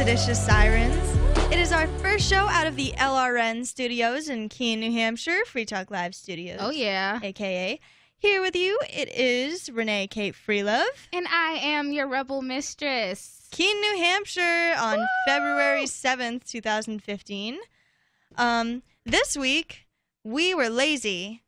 Seditious Sirens. It is our first show out of the LRN studios in Keene, New Hampshire, Free Talk Live Studios. Oh, yeah. AKA. Here with you, it is Renee Kate Freelove. And I am your rebel mistress. Keene, New Hampshire on February 7th, 2015. This week, we were lazy,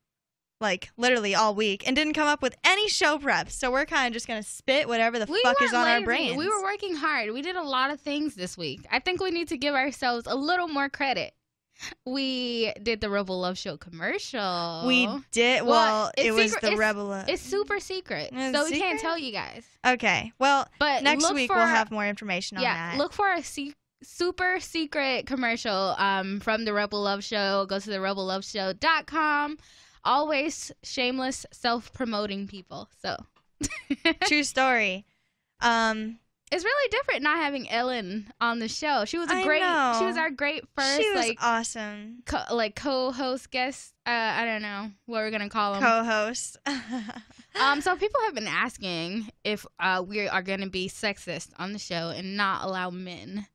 like literally all week, and didn't come up with any show prep. So we're kind of just going to spit whatever the fuck is on our brains. We were working hard. We did a lot of things this week. I think we need to give ourselves a little more credit. We did the Rebel Love Show commercial. We did. Well, it was secret. the Rebel Love. It's super secret, so we can't tell you guys. Okay. Well, but next week we'll have more information on that. Yeah, look for a super secret commercial from the Rebel Love Show. Go to therebelloveshow.com. Always shameless self-promoting people. So true story. It's really different not having Ellen on the show. She was she was our great first. She was awesome. Co-host guest. I don't know what we're gonna call them. Co-host. So people have been asking if we are gonna be sexist on the show and not allow men.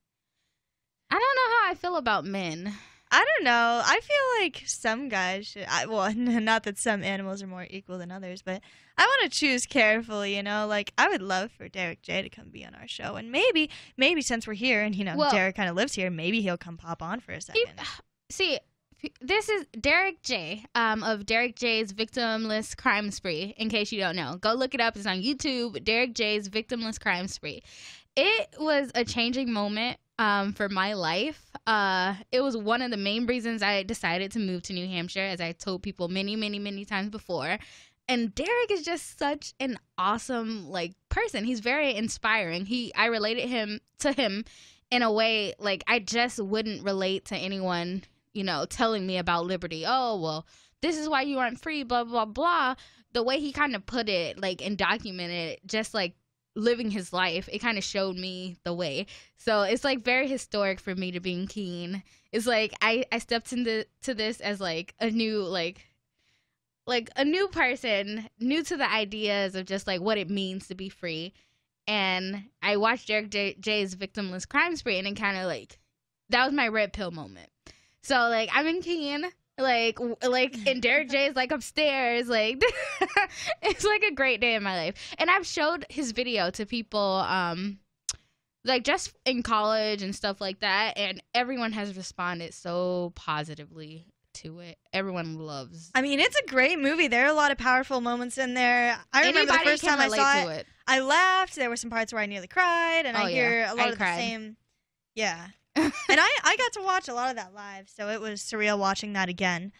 I don't know how I feel about men. I don't know. I feel like some guys should. Well, not that some animals are more equal than others, but I want to choose carefully. You know, like I would love for Derek J to come be on our show, and maybe since we're here, and Derek kind of lives here, maybe he'll come pop on for a second. See, this is Derek J. Of Derek J's Victimless Crime Spree. In case you don't know, go look it up. It's on YouTube. Derek J's Victimless Crime Spree. It was a changing moment for my life. It was one of the main reasons I decided to move to New Hampshire, as I told people many times before. And Derek is just such an awesome person. He's very inspiring. I related to him in a way like I just wouldn't relate to anyone, telling me about liberty. Oh, well, this is why you aren't free, blah, blah, blah. The way he kind of put it, and documented it, just living his life, it kind of showed me the way. So it's very historic for me to be in Keene. It's I stepped into this as a new a new person, new to the ideas of just what it means to be free. And I watched Derek J's Victimless Crime Spree, and it kind of that was my red pill moment. So I'm in Keene, and Derek J is upstairs, it's a great day in my life. And I've showed his video to people just in college and stuff like that, and everyone has responded so positively to it. Everyone loves. I mean, it's a great movie. There are a lot of powerful moments in there. I remember the first time I saw it, I laughed. There were some parts where I nearly cried, and I hear a lot of the same. Yeah. And I got to watch a lot of that live, so it was surreal watching that again.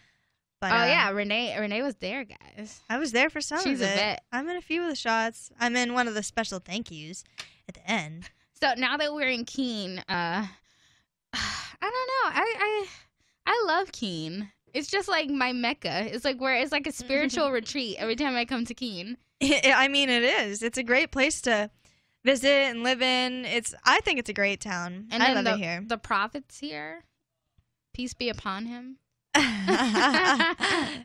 But, Renee was there, guys. I was there for some of it. She's a vet. I'm in a few of the shots. I'm in one of the special thank yous at the end. So now that we're in Keene, I don't know. I love Keene. It's just my Mecca. It's it's a spiritual retreat every time I come to Keene. I mean, it is. It's a great place to visit and live in. I think it's a great town. And I love it here. The prophet's here. Peace be upon him.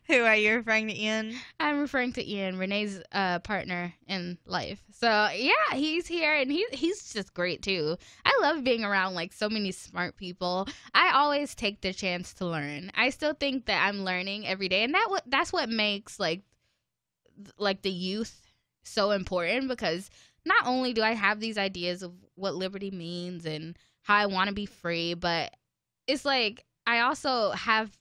Who are you referring to, Ian? I'm referring to Ian, Renee's partner in life. So yeah, he's here, and he's just great too. I love being around like so many smart people. I always take the chance to learn. I still think that I'm learning every day, and that's what makes like the youth so important, because not only do I have these ideas of what liberty means and how I want to be free, but it's like I also have,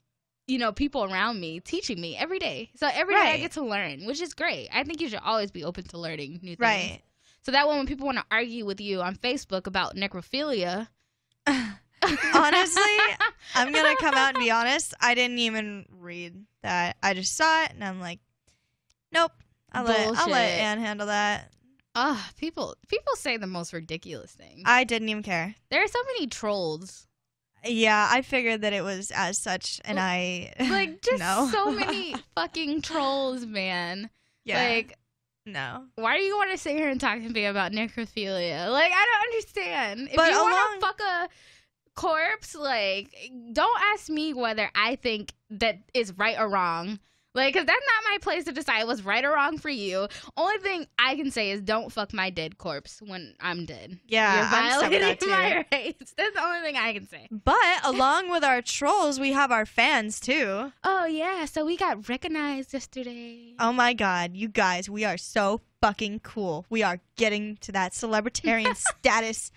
you know, people around me teaching me every day. So every day I get to learn, which is great. I think you should always be open to learning new things. Right. So that when people want to argue with you on Facebook about necrophilia. Honestly, I'm going to come out and be honest. I didn't even read that. I just saw it and I'm like, nope. I'll let Anne handle that. People say the most ridiculous things. I didn't even care. There are so many trolls. Yeah, I figured that it was as such, and I like just so many fucking trolls, man. Yeah, like no. Why do you want to sit here and talk to me about necrophilia? Like, I don't understand. If you want to fuck a corpse, like, don't ask me whether I think that is right or wrong. Like, because that's not my place to decide what's right or wrong for you. Only thing I can say is don't fuck my dead corpse when I'm dead. Yeah, you're violating my rights. That's the only thing I can say. But along with our trolls, we have our fans, too. Oh, yeah. So we got recognized yesterday. Oh, my God. You guys, we are so fucking cool. We are getting to that celebritarian status.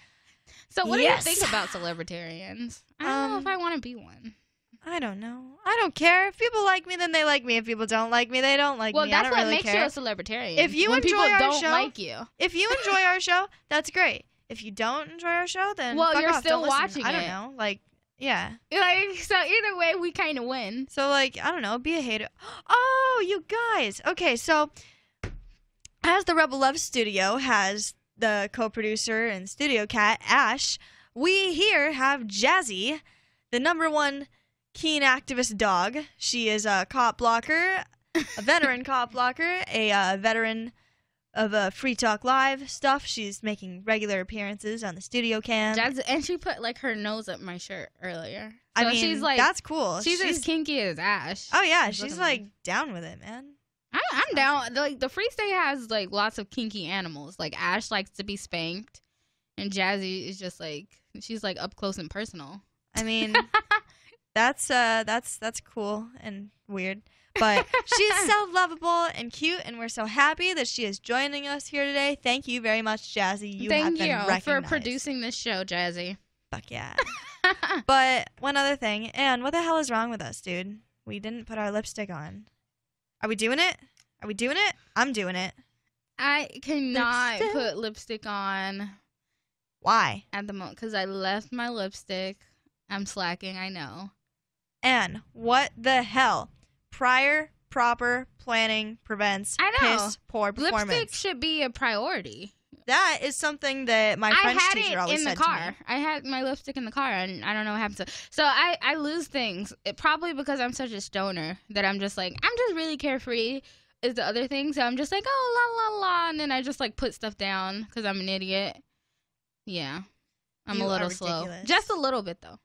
So what do you think about celebritarians? I don't know if I want to be one. I don't know. I don't care. If people like me, then they like me. If people don't like me, they don't like me. Well, that's what really makes care. You a celebritarian. If you when enjoy people our don't show, like you. If you enjoy our show, that's great. If you don't enjoy our show, then well, fuck you're off. still don't watching listen. I don't know. Like, yeah. Like, so either way, we kind of win. So, like, I don't know. Be a hater. Oh, you guys. Okay, so as the Rebel Love Studio has the co-producer and studio cat, Ash, we here have Jazzy, the #1 Keene activist dog. She is a cop blocker, a veteran cop blocker, a veteran of Free Talk Live stuff. She's making regular appearances on the studio cam. And she put like her nose up my shirt earlier. So I mean, she's like, that's cool. She's as kinky as Ash. Oh yeah, she's like down with it, man. I'm down. Like the Free State has like lots of kinky animals. Like Ash likes to be spanked, and Jazzy is just like she's like up close and personal. I mean. That's cool and weird, but she's so lovable and cute, and we're so happy that she is joining us here today. Thank you very much, Jazzy. Thank you for producing this show, Jazzy. Fuck yeah. But one other thing, Anne, what the hell is wrong with us, dude? We didn't put our lipstick on. Are we doing it? Are we doing it? I'm doing it. I cannot put lipstick on. Why? At the moment, because I left my lipstick. I'm slacking, I know. Anne, what the hell? Prior proper planning prevents piss poor performance. Lipstick should be a priority. That is something that my French teacher always said to me. I had my lipstick in the car, and I don't know what happened to. So I lose things. Probably because I'm such a stoner that I'm just like, I'm just really carefree is the other thing. So I'm just like, oh, la, la, la. And then I just like put stuff down because I'm an idiot. Yeah. I'm a little slow. Just a little bit, though.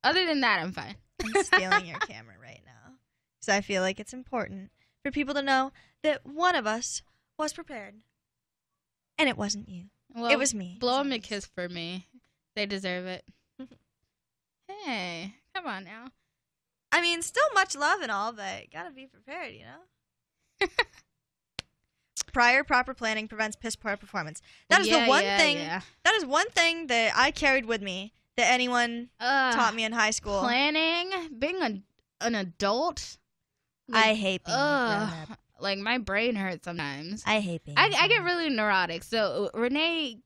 Other than that, I'm fine. I'm stealing your camera right now. So I feel like it's important for people to know that one of us was prepared. And it wasn't you. Well, it was me. Blow them a kiss for me. They deserve it. Hey, come on now. I mean, still much love and all, but gotta be prepared, you know? Prior proper planning prevents piss poor performance. That is the one thing. Yeah. That is one thing that I carried with me that anyone taught me in high school. Planning, being an adult. Like, I hate being grown up. Like my brain hurts sometimes. I hate being. I get really neurotic. So Renee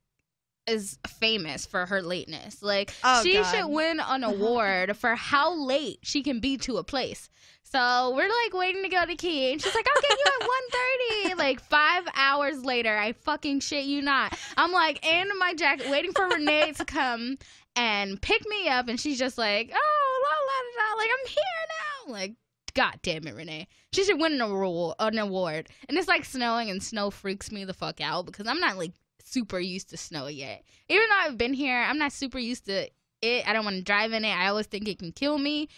is famous for her lateness. Like she should win an award for how late she can be to a place. So we're like waiting to go to Key, and she's like, "I'll get you at 1:30." Like 5 hours later, I fucking shit you not. I'm like in my jacket, waiting for Renee to come and pick me up, and she's just like, "Oh, la la la," like I'm here now. Like, God damn it, Renee. She should win an award. And it's like snowing, and snow freaks me the fuck out because I'm not like super used to snow yet. Even though I've been here, I'm not super used to it. I don't want to drive in it. I always think it can kill me.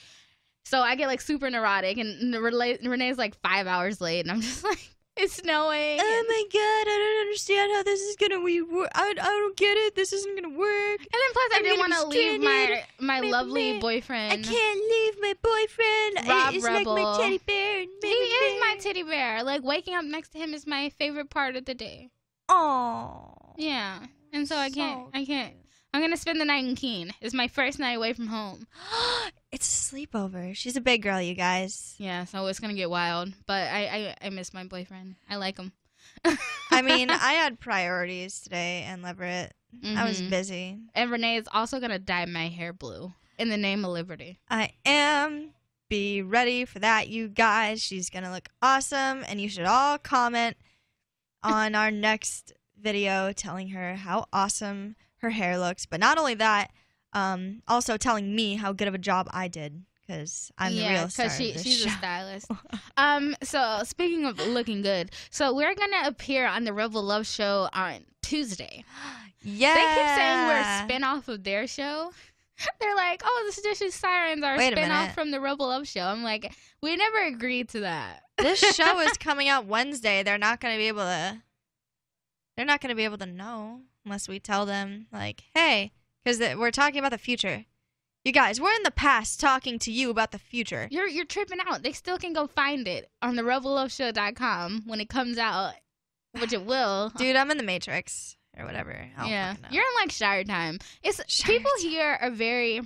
So I get like super neurotic, and Renee's like 5 hours late, and I'm just like, it's snowing. Oh my god, I don't understand how this is gonna work. I don't get it. This isn't gonna work. And then plus I didn't want to leave my lovely boyfriend. I can't leave my boyfriend. Rob He's Rebel. like my teddy bear. He is my teddy bear. Like waking up next to him is my favorite part of the day. Oh. Yeah. And so I can't. I'm gonna spend the night in Keene. It's my first night away from home. It's a sleepover. She's a big girl, you guys. Yeah, so it's gonna get wild. But I miss my boyfriend. I like him. I mean, I had priorities today in Leverett. I was busy. And Renee is also gonna dye my hair blue in the name of liberty. I am. Be ready for that, you guys. She's gonna look awesome, and you should all comment on our next video telling her how awesome her hair looks. But not only that, also telling me how good of a job I did, because I'm the real star of this she's show. a stylist. So speaking of looking good, so we're gonna appear on the Rebel Love Show on Tuesday. Yeah. They keep saying we're a spin-off of their show. They're like, oh, the Seditious Sirens are a spin-off from the Rebel Love Show. I'm like, we never agreed to that. This show is coming out Wednesday. They're not gonna be able to know unless we tell them, like, hey, because we're talking about the future. You guys, we're in the past talking to you about the future. You're tripping out. They still can go find it on the rebelloveshow.com when it comes out, which it will. Dude, I'm in the Matrix or whatever. Yeah, you're in like Shire time. People here are very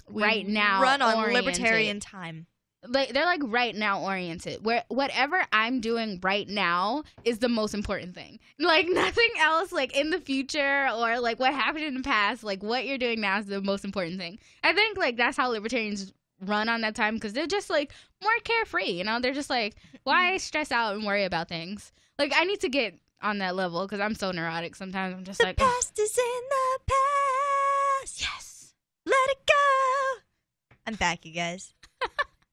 right now run on oriented. libertarian time. They're like right now oriented, where whatever I'm doing right now is the most important thing. Like nothing else, like in the future or like what happened in the past, like what you're doing now is the most important thing. I think like that's how libertarians run on that time, because they're just like more carefree, you know? They're just like, why stress out and worry about things? Like I need to get on that level because I'm so neurotic sometimes. I'm just the like, past is in the past. Yes, let it go. I'm back, you guys.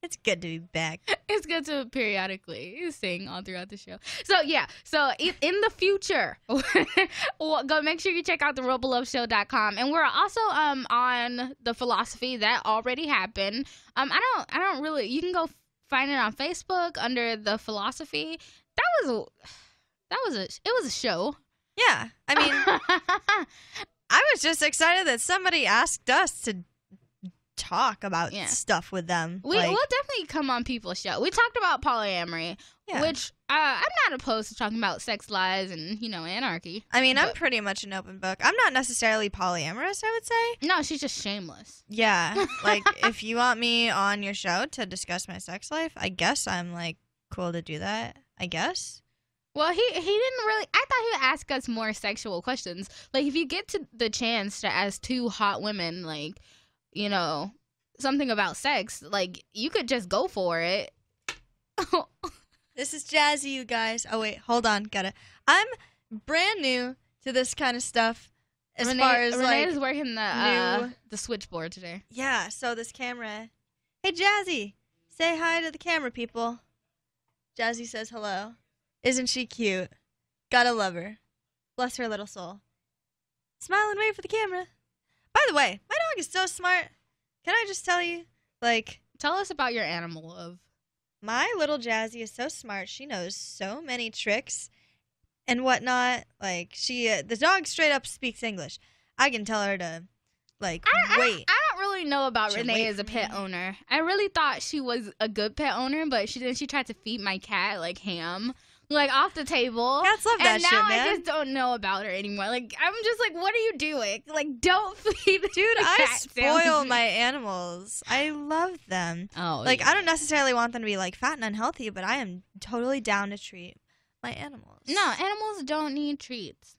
It's good to be back. It's good to periodically sing all throughout the show. So yeah, so in the future, go make sure you check out the rebelloveshow.com, and we're also on the philosophy that already happened. I don't really. You can go find it on Facebook under the philosophy. It was a show. Yeah, I mean, I was just excited that somebody asked us to talk about stuff with them. We'll definitely come on people's show. We talked about polyamory, which I'm not opposed to talking about sex lies and, anarchy. I mean, I'm pretty much an open book. I'm not necessarily polyamorous, I would say. No, she's just shameless. Yeah. Like, if you want me on your show to discuss my sex life, I guess I'm, like, cool to do that. I guess. Well, he didn't really. I thought he would ask us more sexual questions. Like, if you get to the chance to ask two hot women, like, something about sex, like, you could just go for it. This is jazzy, you guys. Oh, wait, hold on. I'm brand new to this kind of stuff Renee is working the switchboard today. Yeah, so this camera. Hey, Jazzy, say hi to the camera, people. Jazzy says hello. Isn't she cute? Gotta love her. Bless her little soul. Smile and wave for the camera. By the way, my dog is so smart. Can I just tell you? Like, tell us about your animal love. My little Jazzy is so smart. She knows so many tricks and whatnot. Like, the dog straight up speaks English. I can tell her to, like, wait. I don't really know about Renee as a pet owner. I really thought she was a good pet owner, but she tried to feed my cat, like, ham. Like, off the table. Cats love that shit, man. And now I just don't know about her anymore. Like, I'm just like, what are you doing? Like, don't feed Dude, I spoil my animals. I love them. Oh, like, I don't necessarily want them to be, like, fat and unhealthy, but I am totally down to treat my animals. No, animals don't need treats.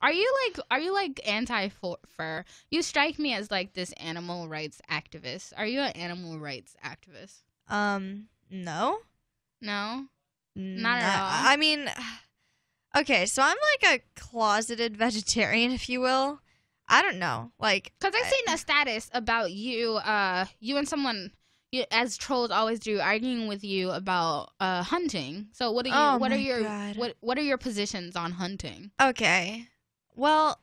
Are you anti-fur? You strike me as, like, this animal rights activist. Are you an animal rights activist? No. No? Not at all. I mean, okay, so I'm like a closeted vegetarian, if you will. I don't know, like, because I've seen a status about you, you and someone, as trolls always do, arguing with you about hunting. So what are your positions on hunting? Okay, well,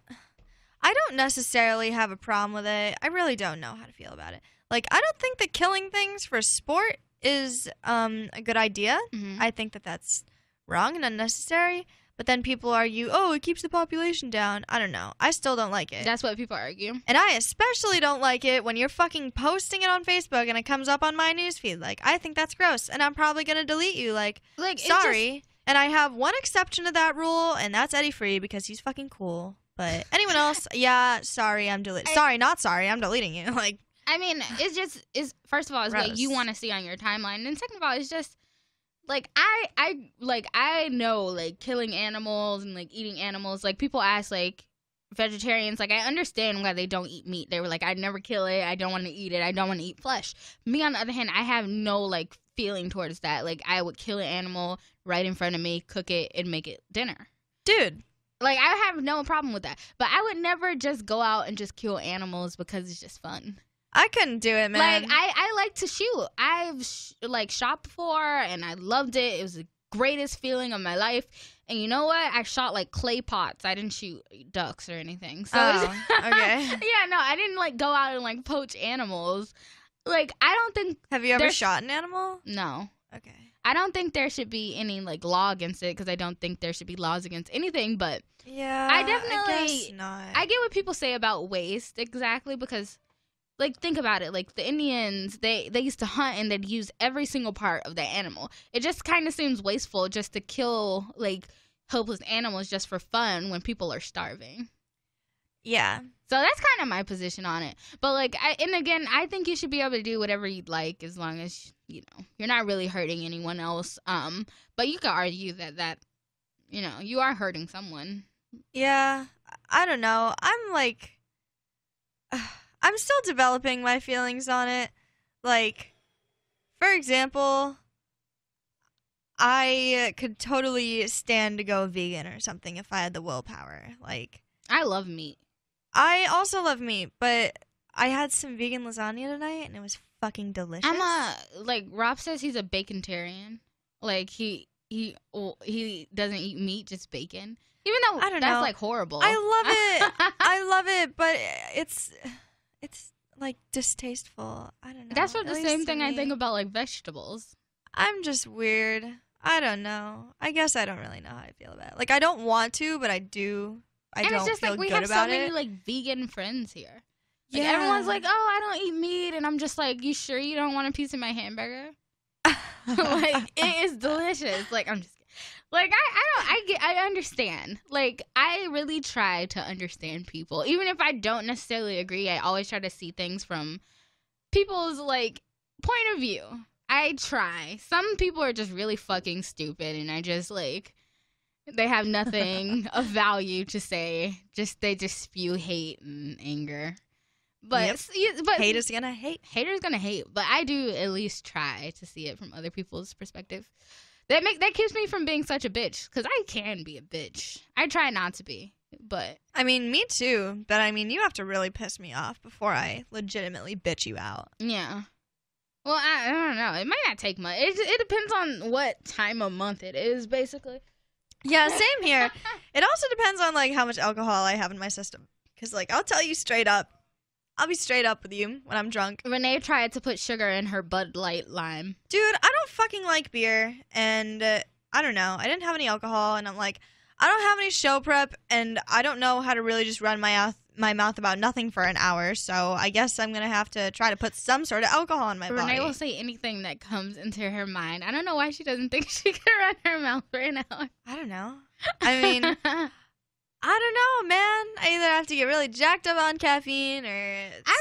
I don't necessarily have a problem with it. I really don't know how to feel about it. Like, I don't think that killing things for sport is a good idea. Mhm. I think that that's wrong and unnecessary. But then people argue, oh, it keeps the population down. I don't know. I still don't like it. That's what people argue. And I especially don't like it when you're fucking posting it on Facebook and it comes up on my newsfeed. Like, I think that's gross. And I'm probably going to delete you. Like sorry. And I have one exception to that rule, and that's Eddie Free because he's fucking cool. But anyone else, yeah, sorry, I'm deleting. Sorry, not sorry, I'm deleting you. Like, I mean, it's first of all, it's what you want to see on your timeline. And second of all, it's just, like, I know, like, killing animals and, like, eating animals. Like, people ask, like, vegetarians, like, I understand why they don't eat meat. They were like, I'd never kill it. I don't want to eat it. I don't want to eat flesh. Me, on the other hand, I have no, like, feeling towards that. Like, I would kill an animal right in front of me, cook it, and make it dinner. Dude. Like, I have no problem with that. But I would never just go out and just kill animals because it's just fun. I couldn't do it, man. Like, I like to shoot. I've, shot before, and I loved it. It was the greatest feeling of my life. And you know what? I shot, like, clay pots. I didn't shoot ducks or anything. So okay. Yeah, no, I didn't, like, go out and, like, poach animals. Like, I don't think... Have you ever shot an animal? No. Okay. I don't think there should be any, like, law against it, because I don't think there should be laws against anything, but... Yeah, I definitely... I guess not. I get what people say about waste, exactly, because... Like, think about it. Like, the Indians, they used to hunt and they'd use every single part of the animal. It just kind of seems wasteful just to kill, like, helpless animals just for fun when people are starving. Yeah. So that's kind of my position on it. But, like, I think you should be able to do whatever you'd like as long as, you know, you're not really hurting anyone else. But you could argue that, you know, you are hurting someone. Yeah. I don't know. I'm, like... I'm still developing my feelings on it. Like, for example, I could totally stand to go vegan or something if I had the willpower. Like, I love meat. I also love meat, but I had some vegan lasagna tonight and it was fucking delicious. Rob says he's a bacon-tarian. Like, he doesn't eat meat, just bacon. Even though I don't that's know. Like, horrible. I love it. I love it, but it's like distasteful. I don't know. That's what the same thing I think about, like, vegetables. I'm just weird. I don't know. I guess I don't really know how I feel about it. Like, I don't want to, but I do. And it's just like we have so many like vegan friends here. Like, yeah. Everyone's like, "Oh, I don't eat meat," and I'm just like, "You sure you don't want a piece of my hamburger?" Like, it is delicious. Like, I'm just like, I understand. Like, I really try to understand people. Even if I don't necessarily agree, I always try to see things from people's, like, point of view. I try. Some people are just really fucking stupid, and I just, like, they have nothing of value to say. They just spew hate and anger. But, but haters gonna hate. Haters gonna hate. But I do at least try to see it from other people's perspective. That keeps me from being such a bitch, because I can be a bitch. I try not to be, but... I mean, me too, but I mean, you have to really piss me off before I legitimately bitch you out. Yeah. Well, I don't know. It might not take much. It depends on what time of month it is, basically. Yeah, same here. It also depends on, like, how much alcohol I have in my system. Because, like, I'll tell you straight up. I'll be straight up with you when I'm drunk. Renee tried to put sugar in her Bud Light Lime. Dude, I don't fucking like beer, and I don't know. I didn't have any alcohol, and I'm like, I don't have any show prep, and I don't know how to really just run my mouth about nothing for an hour, so I guess I'm going to have to try to put some sort of alcohol in my body. Renee will say anything that comes into her mind. I don't know why she doesn't think she can run her mouth for an hour. I don't know. I mean... I don't know, man. I either have to get really jacked up on caffeine or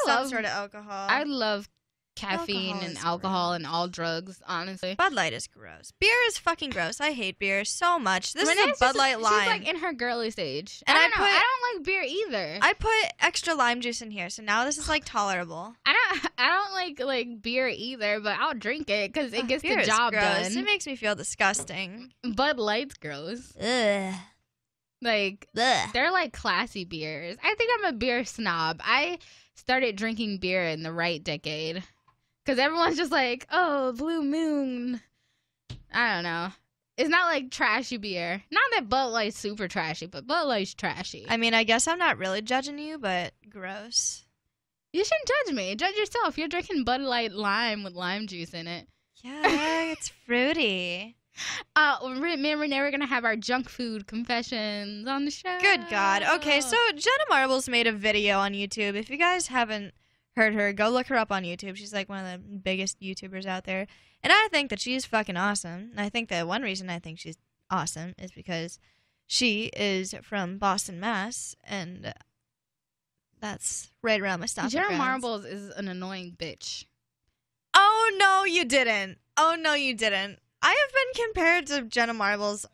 some sort of alcohol. I love caffeine and alcohol and all drugs, honestly. Bud Light is gross. Beer is fucking gross. I hate beer so much. This is a Bud Light lime. She's like in her girly stage. And I don't like beer either. I put extra lime juice in here, so now this is like tolerable. I don't like beer either, but I'll drink it because it gets the job done. It makes me feel disgusting. Bud Light's gross. Ugh. Like, ugh. They're like classy beers. I think I'm a beer snob. I started drinking beer in the right decade. Because everyone's just like, oh, Blue Moon. I don't know. It's not like trashy beer. Not that Bud Light's super trashy, but Bud Light's trashy. I mean, I guess I'm not really judging you, but gross. You shouldn't judge me. Judge yourself. You're drinking Bud Light Lime with lime juice in it. Yeah, it's fruity. Me and Renee are going to have our junk food confessions on the show. Good God. Okay, so Jenna Marbles made a video on YouTube. If you guys haven't heard her, go look her up on YouTube. She's like one of the biggest YouTubers out there. And I think that she's fucking awesome. And I think that one reason I think she's awesome is because she is from Boston, Mass. And that's right around my stomping Jenna grounds. Marbles is an annoying bitch. Oh, no, you didn't. Oh, no, you didn't. I have been compared to Jenna Marbles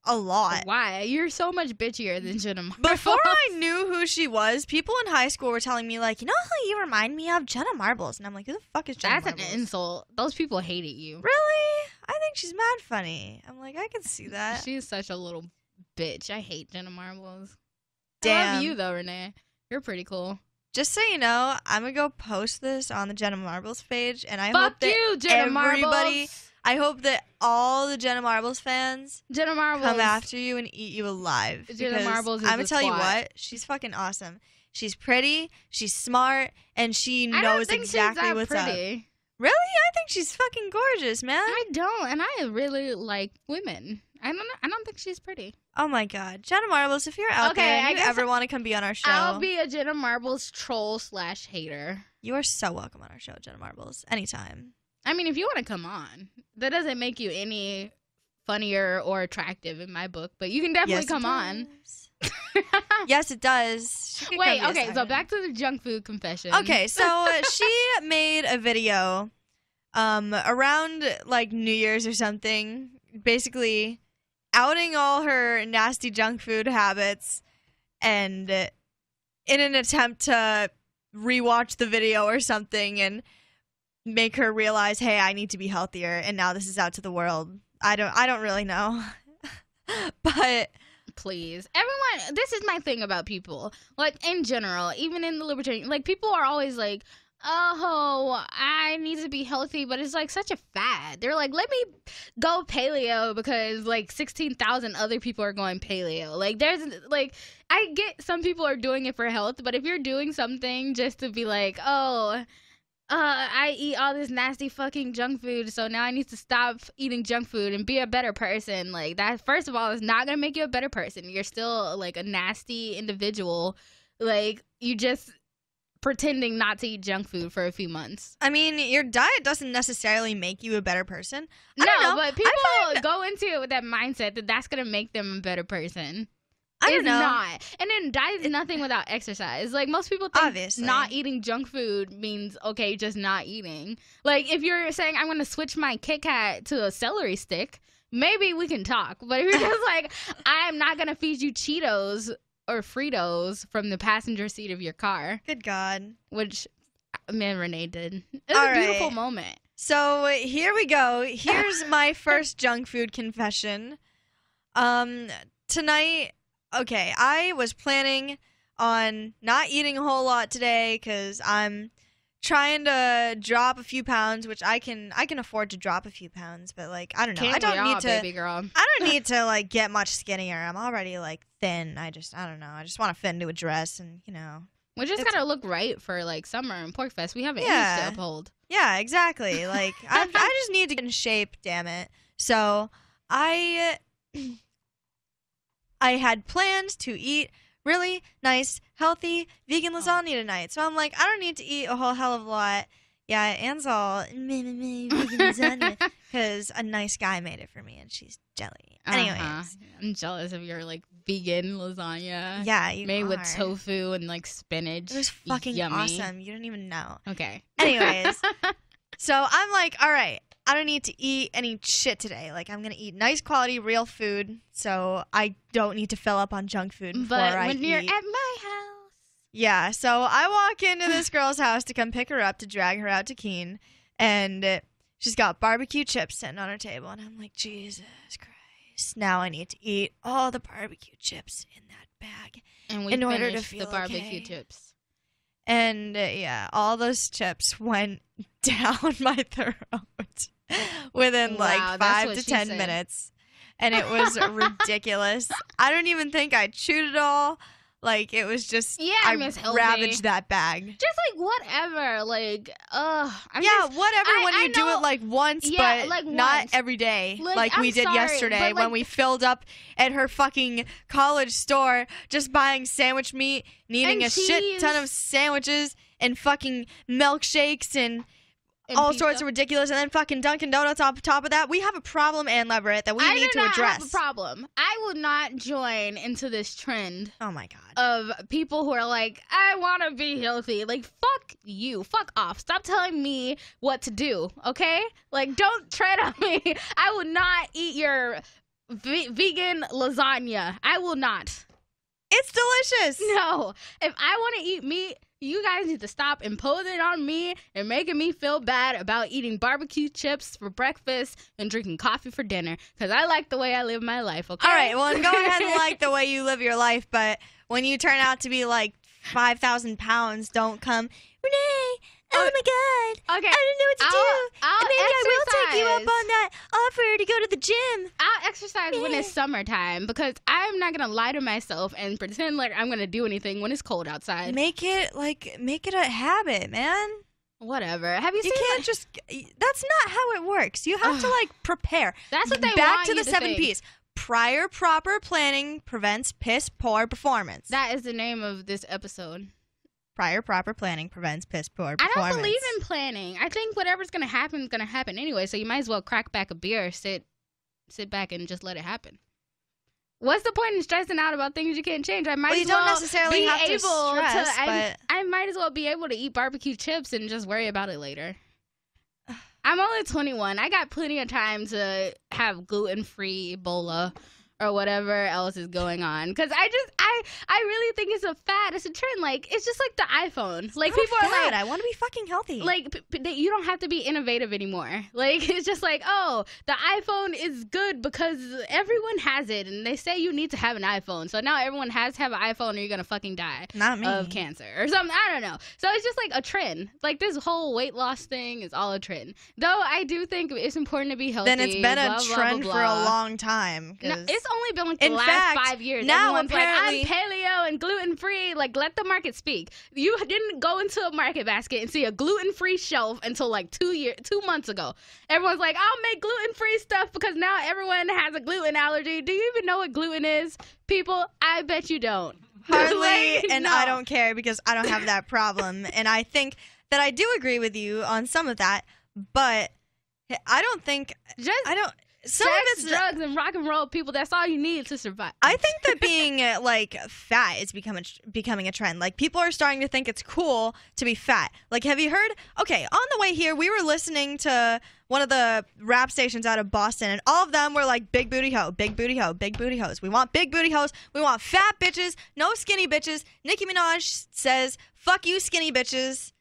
a lot. Why? You're so much bitchier than Jenna Marbles. Before I knew who she was, people in high school were telling me, like, you know who you remind me of? Jenna Marbles. And I'm like, who the fuck is Jenna Marbles? That's an insult. Those people hated you. Really? I think she's mad funny. I'm like, I can see that. She's such a little bitch. I hate Jenna Marbles. Damn. I love you, though, Renee. You're pretty cool. Just so you know, I'm going to go post this on the Jenna Marbles page, and I Fuck hope that you, Jenna everybody... Marbles. I hope that all the Jenna Marbles fans Jenna Marbles come after you and eat you alive. Jenna Marbles is I'm gonna a tell you twat. what, she's fucking awesome. She's pretty, she's smart, and she I don't knows think exactly she's that what's pretty. up. Really? I think she's fucking gorgeous, man. I don't, and I really like women. I don't think she's pretty. Oh my God, Jenna Marbles, if you're out Okay, there I and you guess ever want to come be on our show, I'll be a Jenna Marbles troll / hater. you are so welcome on our show, Jenna Marbles, anytime. I mean, if you want to come on, that doesn't make you any funnier or attractive in my book, but you can definitely come on. Yes, it does. She can Wait, come be a okay, so second. back to the junk food confession. Okay, so she made a video around like New Year's or something, basically outing all her nasty junk food habits, and in an attempt to rewatch the video or something and make her realize, hey, I need to be healthier, and now this is out to the world. I don't really know. But please, everyone, this is my thing about people, like in general, even in the libertarian, like people are always like, oh, I need to be healthy, but it's like such a fad. They're like, let me go paleo because like 16,000 other people are going paleo. Like there's like, I get some people are doing it for health, but if you're doing something just to be like, oh, I eat all this nasty fucking junk food, so now I need to stop eating junk food and be a better person. Like that, first of all, is not gonna make you a better person. You're still like a nasty individual. Like you just pretending not to eat junk food for a few months. I mean, your diet doesn't necessarily make you a better person. I No, don't know. but people go into it with that mindset that that's gonna make them a better person. I don't It's know. not. And then diet is nothing without exercise. Like most people think Obviously. not eating junk food means okay, just not eating. Like if you're saying I'm gonna switch my Kit Kat to a celery stick, maybe we can talk. But if you're just like I'm not gonna feed you Cheetos or Fritos from the passenger seat of your car, Good God. which me and Renee did. It was All a beautiful right. moment. So here we go. Here's my first junk food confession. Tonight, okay, I was planning on not eating a whole lot today because I'm trying to drop a few pounds, which I can afford to drop a few pounds, but like I don't know. Can't I don't we all, need to. baby girl. I don't need to like get much skinnier. I'm already like thin. I don't know. I just want to fit into a dress and We just It's- gotta look right for like summer and Pork Fest. We have an image Yeah. to uphold. Yeah, exactly. Like I just need to get in shape, damn it. So I had planned to eat really nice, healthy vegan lasagna tonight. So I'm like, I don't need to eat a whole hell of a lot. Yeah, Anne's all vegan lasagna because a nice guy made it for me and she's jelly. Anyways, I'm jealous of your like vegan lasagna. yeah, you Made with are. tofu and like spinach. It was fucking Yummy. awesome. You don't even know. Okay. Anyways, so I'm like, all right, I don't need to eat any shit today. Like, I'm going to eat nice quality, real food, so I don't need to fill up on junk food before But I when eat. you're at my house, Yeah, so I walk into this girl's house to come pick her up to drag her out to Keene, and she's got barbecue chips sitting on her table, and I'm like, Jesus Christ, now I need to eat all the barbecue chips in that bag. and we In order to finished feel the barbecue okay. chips. And yeah, all those chips went down my throat within Wow, like that's 5 what to she 10 said. minutes. And it was ridiculous. I don't even think I chewed it all. Like, it was just, Yeah, I Miss Healthy. ravaged that bag. Just like whatever, like, Whatever when you do it like once, but like not once. every day, Like, we I'm did sorry, yesterday but, when like- we filled up at her fucking college store, just buying sandwich meat, and eating And a shit cheese. ton of sandwiches and fucking milkshakes and all pizza. sorts of ridiculous, and then fucking Dunkin' Donuts on top of that. We have a problem, Ann Leverett, that we need to I address. have a problem. I will not join into this trend Oh my god. of people who are like, I want to be healthy. Like, fuck you. Fuck off. Stop telling me what to do, okay? Like, don't tread on me. I will not eat your vegan lasagna. I will not. It's delicious. No. If I want to eat meat, you guys need to stop imposing on me and making me feel bad about eating barbecue chips for breakfast and drinking coffee for dinner, because I like the way I live my life, okay? All right, well, go ahead and like the way you live your life, but when you turn out to be like 5,000 pounds, don't come, Renee, oh my god, Okay. I don't know what to do. I'll Maybe I will take you up exercise. on that offer to go to the gym. I'll exercise when it's summertime, because I'm not going to lie to myself and pretend like I'm going to do anything when it's cold outside. Make it a habit, man. Whatever. Have you You seen can't just, that's not how it works. You have to prepare. That's what they Back want to you the to 7 think. P's. Prior proper planning prevents piss poor performance. That is the name of this episode. Prior proper planning prevents piss poor I performance. don't believe in planning. I think whatever's going to happen is going to happen anyway, so you might as well crack back a beer, sit back and just let it happen. What's the point in stressing out about things you can't change? I might Well, you as don't well necessarily be have to able stress, but I might as well be able to eat barbecue chips and just worry about it later. I'm only 21. I got plenty of time to have gluten free Ebola or whatever else is going on. Because I really think it's a fad. It's a trend. Like, it's just like the iPhone. Like, people are like, I want to be fucking healthy. like you don't have to be innovative anymore. Like, it's just like, oh, the iPhone is good because everyone has it, and they say you need to have an iPhone. So now everyone has to have an iPhone, or you're gonna fucking die Not me. of cancer or something. I don't know. So it's just like a trend. Like, this whole weight loss thing is all a trend. Though I do think it's important to be healthy. Then it's been blah, a blah, trend blah, for a blah. long time. No, 'cause- it's only been like the In last fact, 5 years. now Everyone's apparently- like, I'm paleo and gluten free. Like, let the market speak. You didn't go into a market basket and see a gluten free shelf until like 2 months ago. Everyone's like, I'll make gluten free stuff because now everyone has a gluten allergy. Do you even know what gluten is? People, I bet you don't. Hardly, Like, and no. I don't care because I don't have that problem. And I think that I do agree with you on some of that, but I don't think Just some of sex, it's drugs, and rock and roll, people. That's all you need to survive. I think that being fat is becoming a trend. Like, people are starting to think it's cool to be fat. Like, have you heard? Okay, on the way here, we were listening to one of the rap stations out of Boston, and all of them were like, big booty hoe, big booty hoe, big booty hoes. We want big booty hoes. We want fat bitches, no skinny bitches. Nicki Minaj says, fuck you, skinny bitches.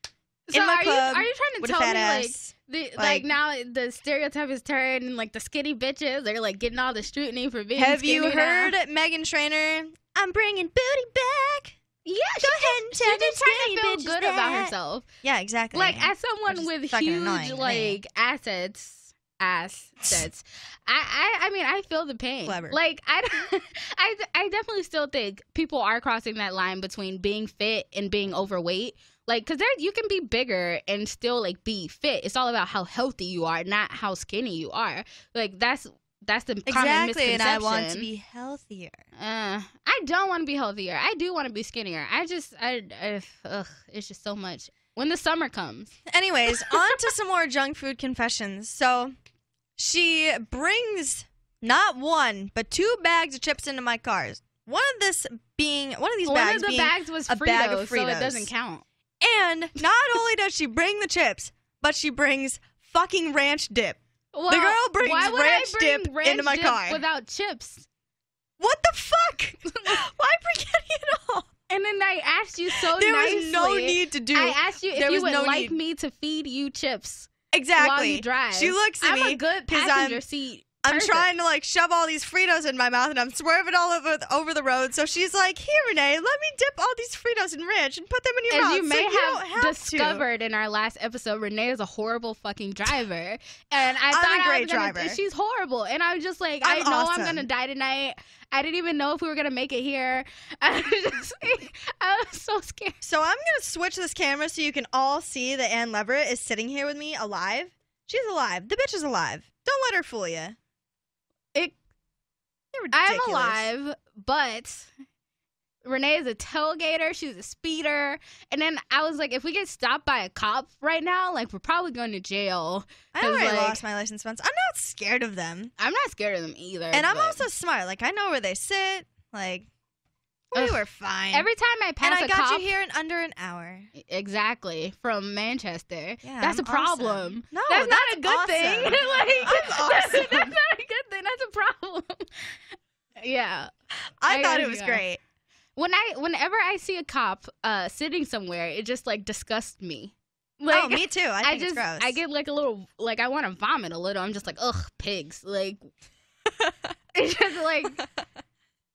So in my are club you trying with to a tell fat me ass. like now the stereotype is turned and like the skinny bitches they're like getting all the scrutiny for being Have skinny you now? heard Meghan Trainor? I'm bringing booty back. Yeah, Go ahead and tell she's them just trying skinny to feel bitches good about that. herself. Yeah, exactly. Like, as Which someone is with fucking huge annoying to me. like assets, I mean, I feel the pain. Clever. Like, I definitely still think people are crossing that line between being fit and being overweight. Like, because you can be bigger and still like be fit. It's all about how healthy you are, not how skinny you are. Like, that's the common misconception. And I want to be healthier. I don't want to be healthier. I do want to be skinnier. It's just so much. When the summer comes. Anyways, on to some more junk food confessions. So, she brings not one, but 2 bags of chips into my cars. One of these bags of the bags was a Fritos, bag of so it Fritos. doesn't count. And not only does she bring the chips, but she brings fucking ranch dip. Well, The girl brings why would ranch I bring dip ranch into my dip car. without chips? What the fuck? Why forgetting it all? And then I asked you so There nicely. was no need to do. I asked you if there you was would no like need. me to feed you chips exactly. while you drive. She looks at I'm me a good 'cause passenger seat I'm trying to like shove all these Fritos in my mouth, and I'm swerving all over the road. So she's like, "Here, Renee, let me dip all these Fritos in ranch and put them in your mouth." As you may have discovered in our last episode, Renee is a horrible fucking driver, and I thought I'm a great driver. She's horrible, and I'm just like, I know I'm gonna die tonight. I didn't even know if we were gonna make it here. I was so scared. So I'm gonna switch this camera so you can all see that Ann Leverett is sitting here with me, alive. She's alive. The bitch is alive. Don't let her fool you. I'm alive, but Renee is a tailgater. She's a speeder. And then I was like, if we get stopped by a cop right now, like, we're probably going to jail. I already lost my license once. I'm not scared of them. I'm not scared of them either. And I'm also smart. Like, I know where they sit. Like, we were fine. Every time I pass a cop. And I got you here in under an hour. Exactly. From Manchester. Yeah, that's a problem. Awesome. No, that's not a good thing. Like, I'm awesome. That's not a good thing. That's a problem. Yeah. I thought it was great. Whenever I see a cop sitting somewhere, it just like disgusts me. Like, oh, me too. I think it's gross. I get like a little, like, I want to vomit a little. I'm just like, ugh, pigs. Like, it's just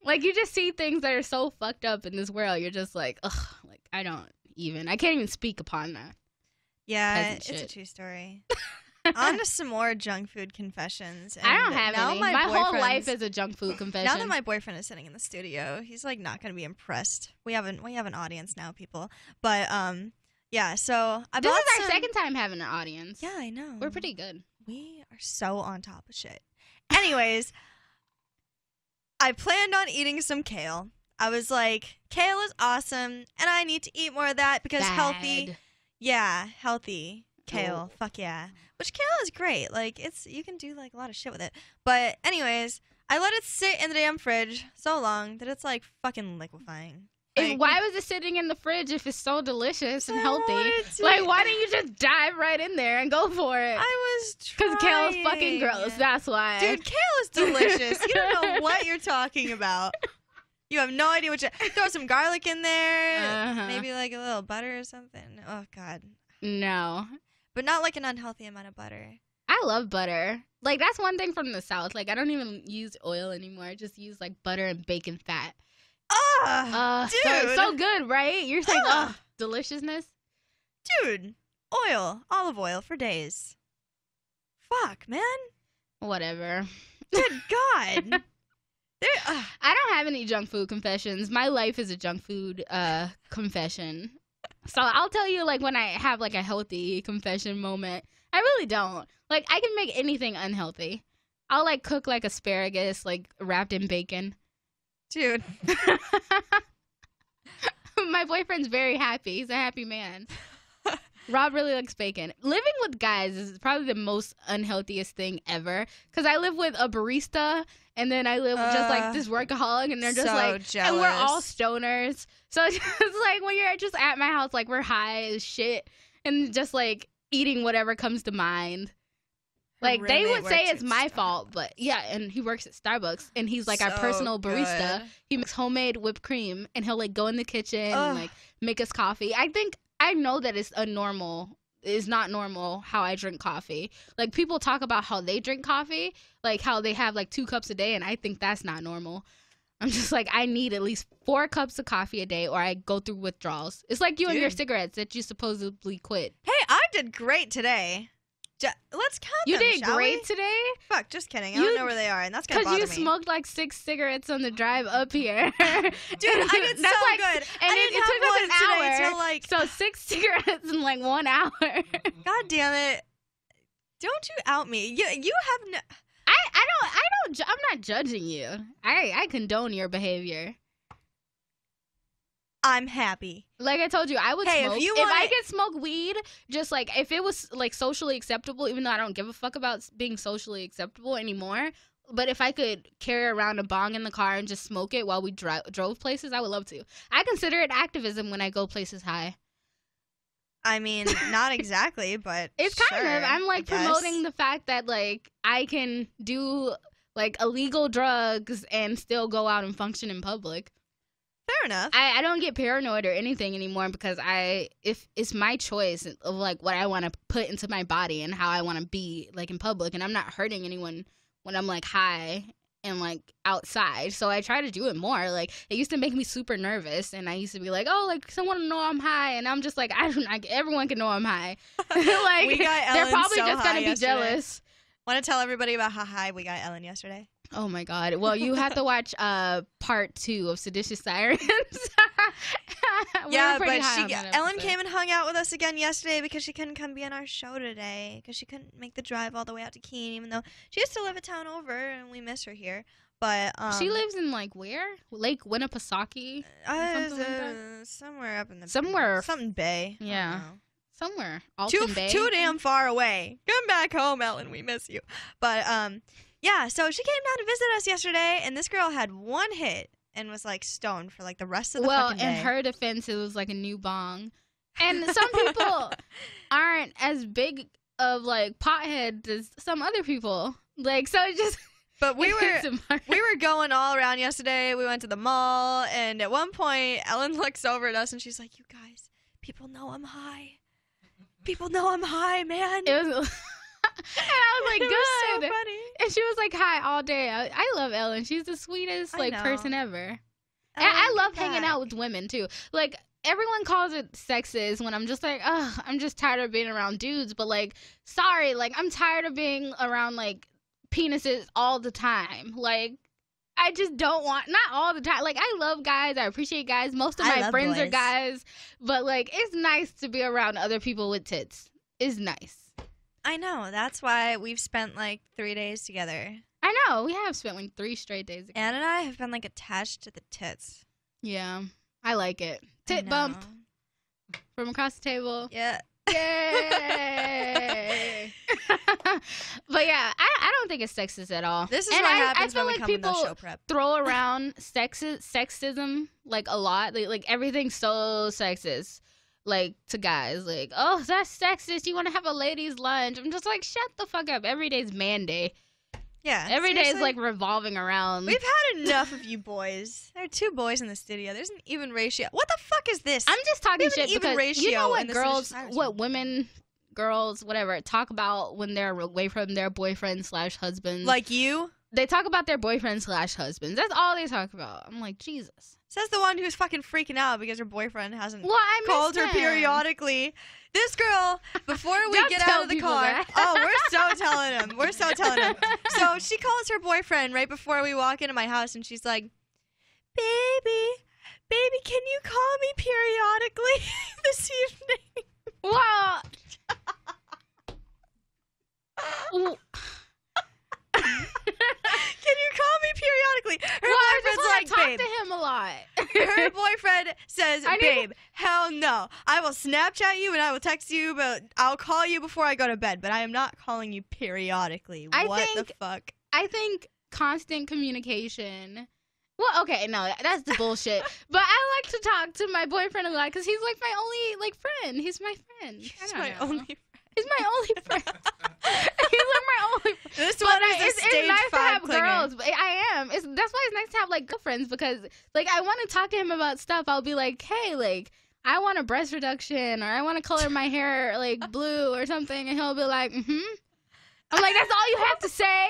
like you just see things that are so fucked up in this world. You're just like, ugh, like, I can't even speak upon that. Yeah, it's a true story. On to some more junk food confessions. And I don't have any. My whole life is a junk food confession. Now that my boyfriend is sitting in the studio, he's like not going to be impressed. We have an audience now, people. But yeah. So this is our second time having an audience. Yeah, I know. We're pretty good. We are so on top of shit. Anyways, I planned on eating some kale. I was like, kale is awesome, and I need to eat more of that because healthy. Yeah, healthy kale. Fuck yeah. Which kale is great. Like, you can do like a lot of shit with it. But anyways, I let it sit in the damn fridge so long that it's like fucking liquefying. Like, why was it sitting in the fridge if it's so delicious and healthy? Like, why didn't you just dive right in there and go for it? I was trying. Because kale is fucking gross. That's why. Dude, kale is delicious. You don't know what you're talking about. You have no idea what you... Throw some garlic in there. Maybe like a little butter or something. Oh, God. No. But not like an unhealthy amount of butter. I love butter. Like, that's one thing from the South. Like, I don't even use oil anymore. I just use, like, butter and bacon fat. Dude. So good, right? You're saying, deliciousness? Dude, olive oil for days. Fuck, man. Whatever. Good God. I don't have any junk food confessions. My life is a junk food confession. So I'll tell you, like, when I have, like, a healthy confession moment. I really don't. Like, I can make anything unhealthy. I'll, like, cook, like, asparagus, like, wrapped in bacon. Dude. My boyfriend's very happy. He's a happy man. Rob really likes bacon. Living with guys is probably the most unhealthiest thing ever. Because I live with a barista, and then I live with just, like, this workaholic, and they're just, so like... jealous. And we're all stoners. So it's just, like, when you're just at my house, like, we're high as shit, and just, like, eating whatever comes to mind. Like, they would say it's my fault, but yeah, and he works at Starbucks, and he's like our personal barista. He makes homemade whipped cream, and he'll like go in the kitchen and like make us coffee. I know that it's not normal how I drink coffee. Like, people talk about how they drink coffee, like how they have like 2 cups a day, and I think that's not normal. I'm just like, I need at least 4 cups of coffee a day, or I go through withdrawals. It's like you and your cigarettes that you supposedly quit. Hey, I did great today. Let's count them, You did shall great we? today? Fuck, just kidding. I don't know where they are, and that's gonna bother me. Because you smoked like 6 cigarettes on the drive up here. Dude, I did so like, good. And I it took us an hour. Till like... So 6 cigarettes in like 1 hour. God damn it. Don't you out me. You have no... I'm not judging you. I condone your behavior. I'm happy. Like I told you, I would smoke. If I could smoke weed, just like if it was like socially acceptable, even though I don't give a fuck about being socially acceptable anymore. But if I could carry around a bong in the car and just smoke it while we drove places, I would love to. I consider it activism when I go places high. I mean, not exactly, but it's kind of. I'm like promoting the fact that like I can do like illegal drugs and still go out and function in public. Fair enough. I don't get paranoid or anything anymore because if it's my choice of like what I want to put into my body and how I want to be like in public, and I'm not hurting anyone when I'm like high and like outside. So I try to do it more. Like it used to make me super nervous, and I used to be like, oh, like someone will know I'm high, and I'm just like, I don't like everyone can know I'm high. Like We got they're Ellen probably so just high gonna be yesterday. jealous. Want to tell everybody about how high we got Ellen yesterday? Oh my god. Well, you have to watch part 2 of Seditious Sirens. Yeah, but Ellen came and hung out with us again yesterday because she couldn't come be on our show today because she couldn't make the drive all the way out to Keene, even though she used to live a town over and we miss her here. But she lives in like where? Lake Winnipesaukee? Somewhere up in the something bay. Yeah. Somewhere. Alton Bay. Too damn far away. Come back home, Ellen. We miss you. But yeah, so she came down to visit us yesterday, and this girl had one hit and was like stoned for like the rest of the fucking day. Well, in her defense, it was like a new bong. And some people aren't as big of like potheads as some other people. Like, so it just. But we were going all around yesterday. We went to the mall, and at one point, Ellen looks over at us, and she's like, "You guys, people know I'm high. People know I'm high, man." It was. And I was like, it good. Was so funny. And she was like, hi all day. I love Ellen. She's the sweetest person ever. And I love hanging out with women too. Like everyone calls it sexist when I'm just like, ugh, I'm just tired of being around dudes. But like, sorry, like I'm tired of being around like penises all the time. Like I just don't want, not all the time. Like I love guys. I appreciate guys. Most of my friends are guys. But like, it's nice to be around other people with tits. It's nice. I know. That's why we've spent like 3 days together. I know. We have spent like 3 straight days together. Anne and I have been like attached to the tits. Yeah. I like it. Tit bump from across the table. Yeah. Yay! But yeah, I don't think it's sexist at all. This is what happens when we come in those show prep. Throw around sexism like a lot. Like everything's so sexist. Like to guys, like, oh, that's sexist. You want to have a ladies' lunch? I'm just like, shut the fuck up. Every day's man day. Yeah, every day is like revolving around. We've had enough of you boys. There are 2 boys in the studio. There's an even ratio. What the fuck is this? I'm just talking shit because you know what girls, whatever, talk about when they're away from their boyfriend/husbands. Like you? They talk about their boyfriend/husbands. That's all they talk about. I'm like, Jesus. Says the one who's fucking freaking out because her boyfriend hasn't called her periodically. This girl, before we get out of the car, we're so telling him. We're so telling him. So she calls her boyfriend right before we walk into my house, and she's like, baby, can you call me periodically this evening? Well, can you call me periodically? Her boyfriend's like, talk babe. To him a lot. Her boyfriend says, babe, hell no. I will Snapchat you and I will text you, but I'll call you before I go to bed. But I am not calling you periodically. What the fuck? I think constant communication. Well, okay, no, that's the bullshit. But I like to talk to my boyfriend a lot because he's like my only friend. He's my friend. He's my only friend. He's my only friend. He's like my only friend. This one is a stage 5 It's nice to have clinger. girls. But I am. That's why it's nice to have like girlfriends because like I want to talk to him about stuff. I'll be like, hey, like I want a breast reduction or I want to color my hair like blue or something, and he'll be like, I'm like, that's all you have to say?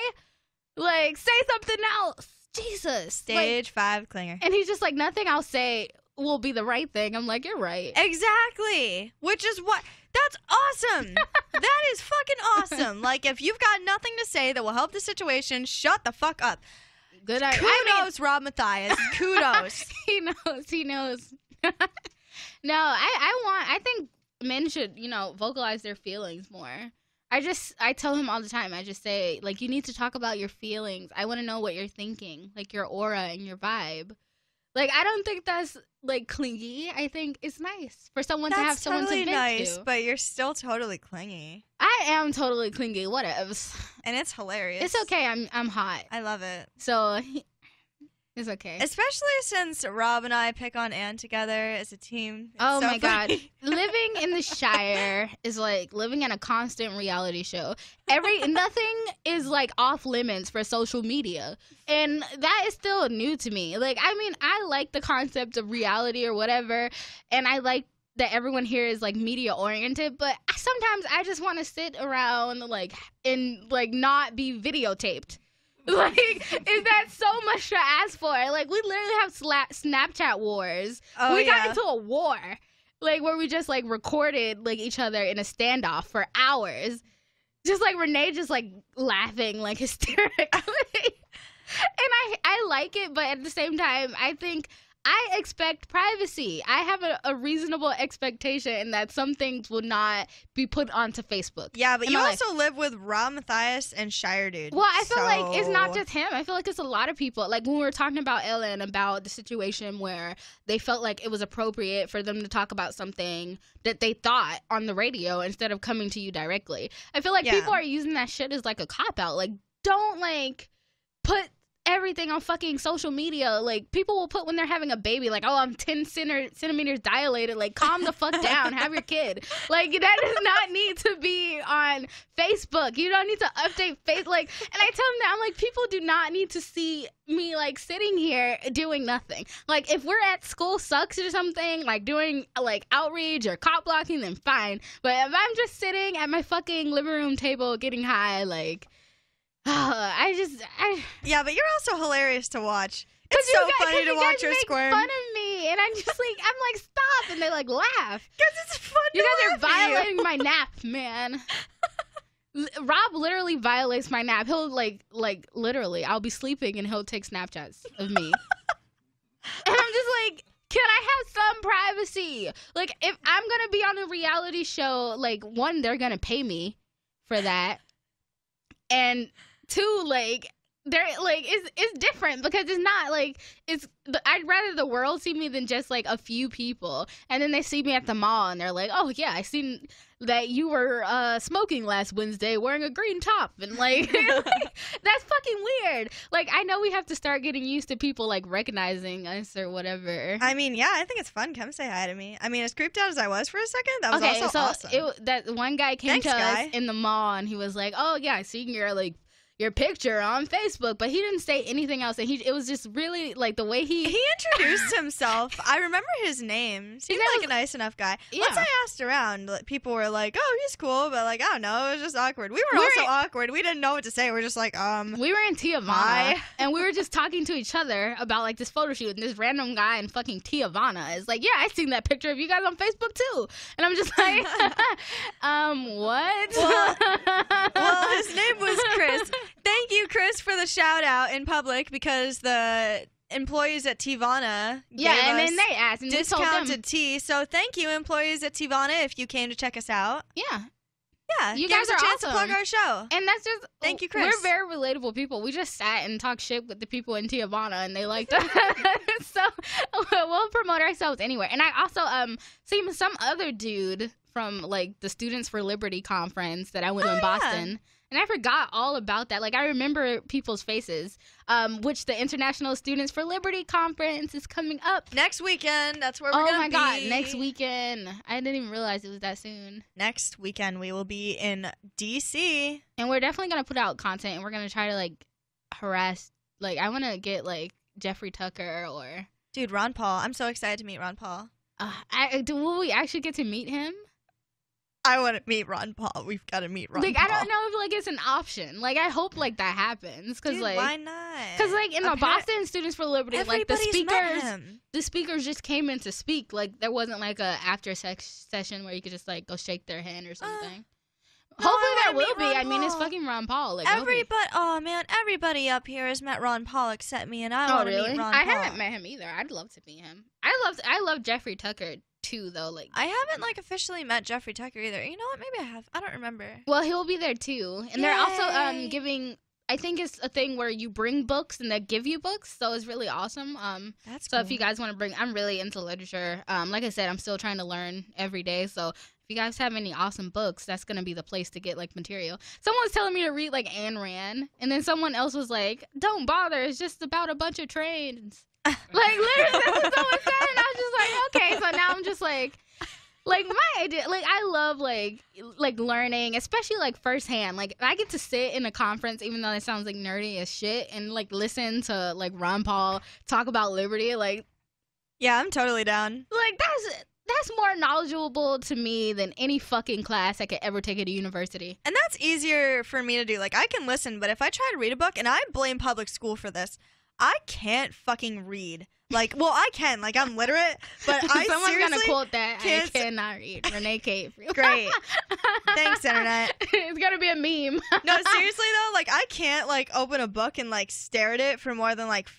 Like, say something else. Jesus. Stage 5 clinger. And he's just like, nothing I'll say will be the right thing. I'm like, you're right. Exactly. Which is what. That's awesome. That is fucking awesome. Like, if you've got nothing to say that will help the situation, shut the fuck up. Good. Kudos, Rob Matthias. Kudos. He knows. No, I think men should, vocalize their feelings more. I tell him all the time. I just say, like, you need to talk about your feelings. I want to know what you're thinking, like your aura and your vibe. Like, I don't think that's, like, clingy. I think it's nice for someone to have someone to vent to. That's totally nice, but you're still totally clingy. I am totally clingy. Whatevs. And it's hilarious. It's okay. I'm hot. I love it. So, it's okay. Especially since Rob and I pick on Anne together as a team. Oh, my God. Living in the Shire is like living in a constant reality show. Nothing is like off limits for social media. And that is still new to me. Like, I mean, I like the concept of reality or whatever. And I like that everyone here is like media oriented. But sometimes I just want to sit around and not be videotaped. Like, is that so much to ask for? Like, we literally have Snapchat wars. Oh, we got yeah. into a war, like, where we just, like, recorded, like, each other in a standoff for hours. Just, like, Renee just, like, laughing, like, hysterically. And I like it, but at the same time, I think I expect privacy. I have a reasonable expectation that some things will not be put onto Facebook. Yeah, but you also live with Rob Matthias and Shire Dude. Well, I feel like it's not just him. I feel like it's a lot of people. Like when we were talking about Ellen, about the situation where they felt like it was appropriate for them to talk about something that they thought on the radio instead of coming to you directly. I feel like people are using that shit as like a cop-out. Like, don't like put everything on fucking social media. Like, people will put when they're having a baby, like, oh, I'm 10 centimeters dilated. Like, calm the fuck down. Have your kid. Like, that does not need to be on Facebook. You don't need to update face. Like, and I tell them that, I'm like, people do not need to see me, like, sitting here doing nothing. Like, if we're at school sucks or something, like, doing, like, outreach or cop blocking, then fine. But if I'm just sitting at my fucking living room table getting high, like, yeah, but you're also hilarious to watch. It's so funny to watch her squirm. Fun of me, and I'm just like, stop, and they like laugh. Because it's fun. You guys are violating my nap, man. Rob literally violates my nap. He'll like literally, I'll be sleeping and he'll take Snapchats of me, and I'm just like, can I have some privacy? Like, if I'm gonna be on a reality show, like, one, they're gonna pay me for that, and two, like, they're like, it's different because it's not like I'd rather the world see me than just like a few people, and then they see me at the mall and they're like, oh yeah, I seen that you were smoking last Wednesday wearing a green top, and like, that's fucking weird. Like, I know we have to start getting used to people like recognizing us or whatever. I mean, yeah, I think it's fun. Come say hi to me. I mean, as creeped out as I was for a second, that was also awesome. That one guy came to us in the mall and he was like, oh yeah, I seen your picture on Facebook, but he didn't say anything else, and it was just really like the way he introduced himself. I remember his name. Seemed like a nice enough guy. Yeah. Once I asked around, people were like, "Oh, he's cool," but like, I don't know, it was just awkward. We were also awkward. We didn't know what to say. We're just like, We were in Tijuana, and we were just talking to each other about like this photo shoot, and this random guy in fucking Tijuana is like, "Yeah, I seen that picture of you guys on Facebook too," and I'm just like, what? Well, his name was Chris. Thank you, Chris, for the shout out in public, because the employees at Tivana gave and us then they asked and discounted tea. So thank you, employees at Tivana, if you came to check us out. Yeah. Yeah, you guys are a chance awesome. to plug our show. And that's just, thank you, Chris. We're very relatable people. We just sat and talked shit with the people in Tijuana, and they liked us. So we'll promote ourselves anywhere. And I also seen some other dude from like the Students for Liberty conference that I went to in Boston. And I forgot all about that. Like, I remember people's faces, which the International Students for Liberty Conference is coming up. Next weekend. That's where we're going to be. Oh, my God. Next weekend. I didn't even realize it was that soon. Next weekend, we will be in D.C. And we're definitely going to put out content, and we're going to try to, like, harass. Like, I want to get, like, Jeffrey Tucker or... Dude, Ron Paul. I'm so excited to meet Ron Paul. Will we actually get to meet him? I want to meet Ron Paul. We've got to meet Ron Paul. I don't know if, like, it's an option. Like, I hope, like, that happens. Cause, dude, like, why not? Because, like, in the Boston Students for Liberty, like, the speakers just came in to speak. Like, there wasn't, like, a session where you could just, like, go shake their hand or something. Hopefully there will be. I mean, it's fucking Ron Paul. Like, everybody up here has met Ron Paul except me, and I want to meet Ron Paul. I haven't met him either. I'd love to meet him. I love Jeffrey Tucker too, though. Like, I haven't like officially met Jeffrey Tucker either. You know what? Maybe I have. I don't remember. Well, he'll be there too, and they're also giving. I think it's a thing where you bring books and they give you books, so it's really awesome. That's so cool. If you guys want to bring, I'm really into literature. Like I said, I'm still trying to learn every day. So if you guys have any awesome books, that's gonna be the place to get like material. Someone was telling me to read like Ayn Rand, and then someone else was like, "Don't bother. It's just about a bunch of trains." Like literally, that's what someone said, and I was just like, okay. So now I'm just like my idea, like I love like learning, especially like firsthand. Like I get to sit in a conference, even though it sounds like nerdy as shit, and like listen to like Ron Paul talk about liberty. Like, yeah, I'm totally down. Like that's more knowledgeable to me than any fucking class I could ever take at a university. And that's easier for me to do. Like, I can listen, but if I try to read a book, and I blame public school for this, I can't fucking read. Like, well, I can. Like, I'm literate, but I Someone's seriously gonna quote that. I can't cannot read. Renee Cave. Great. Thanks, internet. It's gonna be a meme. No, seriously, though, like, I can't, like, open a book and, like, stare at it for more than, like,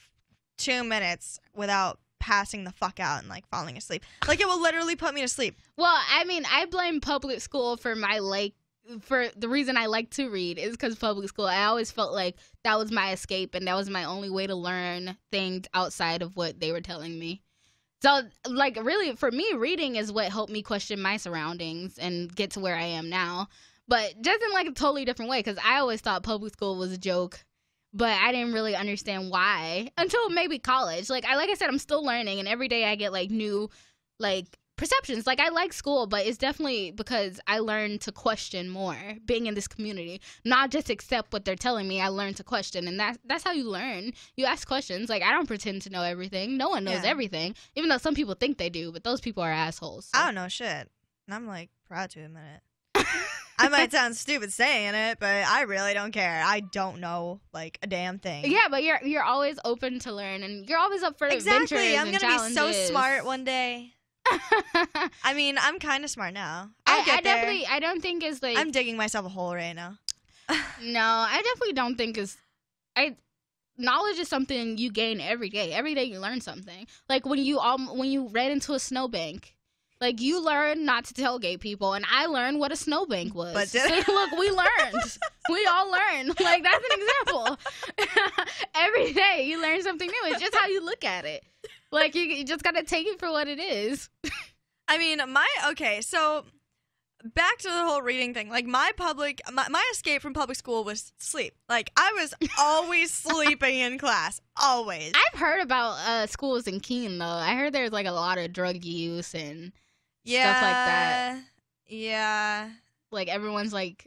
2 minutes without passing the fuck out and, like, falling asleep. Like, it will literally put me to sleep. Well, I mean, I blame public school for for the reason I like to read is because public school. I always felt like that was my escape and that was my only way to learn things outside of what they were telling me. So, like, really, for me, reading is what helped me question my surroundings and get to where I am now. But just in, like, a totally different way, because I always thought public school was a joke, but I didn't really understand why until maybe college. Like I said, I'm still learning, and every day I get, like, new, like, perceptions. Like, I like school, but it's definitely because I learned to question more being in this community, not just accept what they're telling me. I learned to question, and that's how you learn. You ask questions. Like, I don't pretend to know everything. No one knows everything, even though some people think they do, but those people are assholes. So. I don't know shit, and I'm, like, proud to admit it. I might sound stupid saying it, but I really don't care. I don't know, like, a damn thing. Yeah, but you're always open to learn, and you're always up for adventures I'm and gonna be so challenges. smart one day. I mean, I'm kind of smart now. I don't think it's like I'm digging myself a hole right now. No, I definitely don't think it's knowledge is something you gain every day. Every day you learn something. Like when you ran into a snowbank, like you learn not to tailgate people, and I learned what a snowbank was. But so, look, we learned. We all learned. Like, that's an example. Every day you learn something new. It's just how you look at it. Like, you just gotta take it for what it is. I mean, so back to the whole reading thing. Like, my escape from public school was sleep. Like, I was always sleeping in class. Always. I've heard about schools in Keene, though. I heard there's, like, a lot of drug use and stuff like that. Yeah. Like, everyone's, like,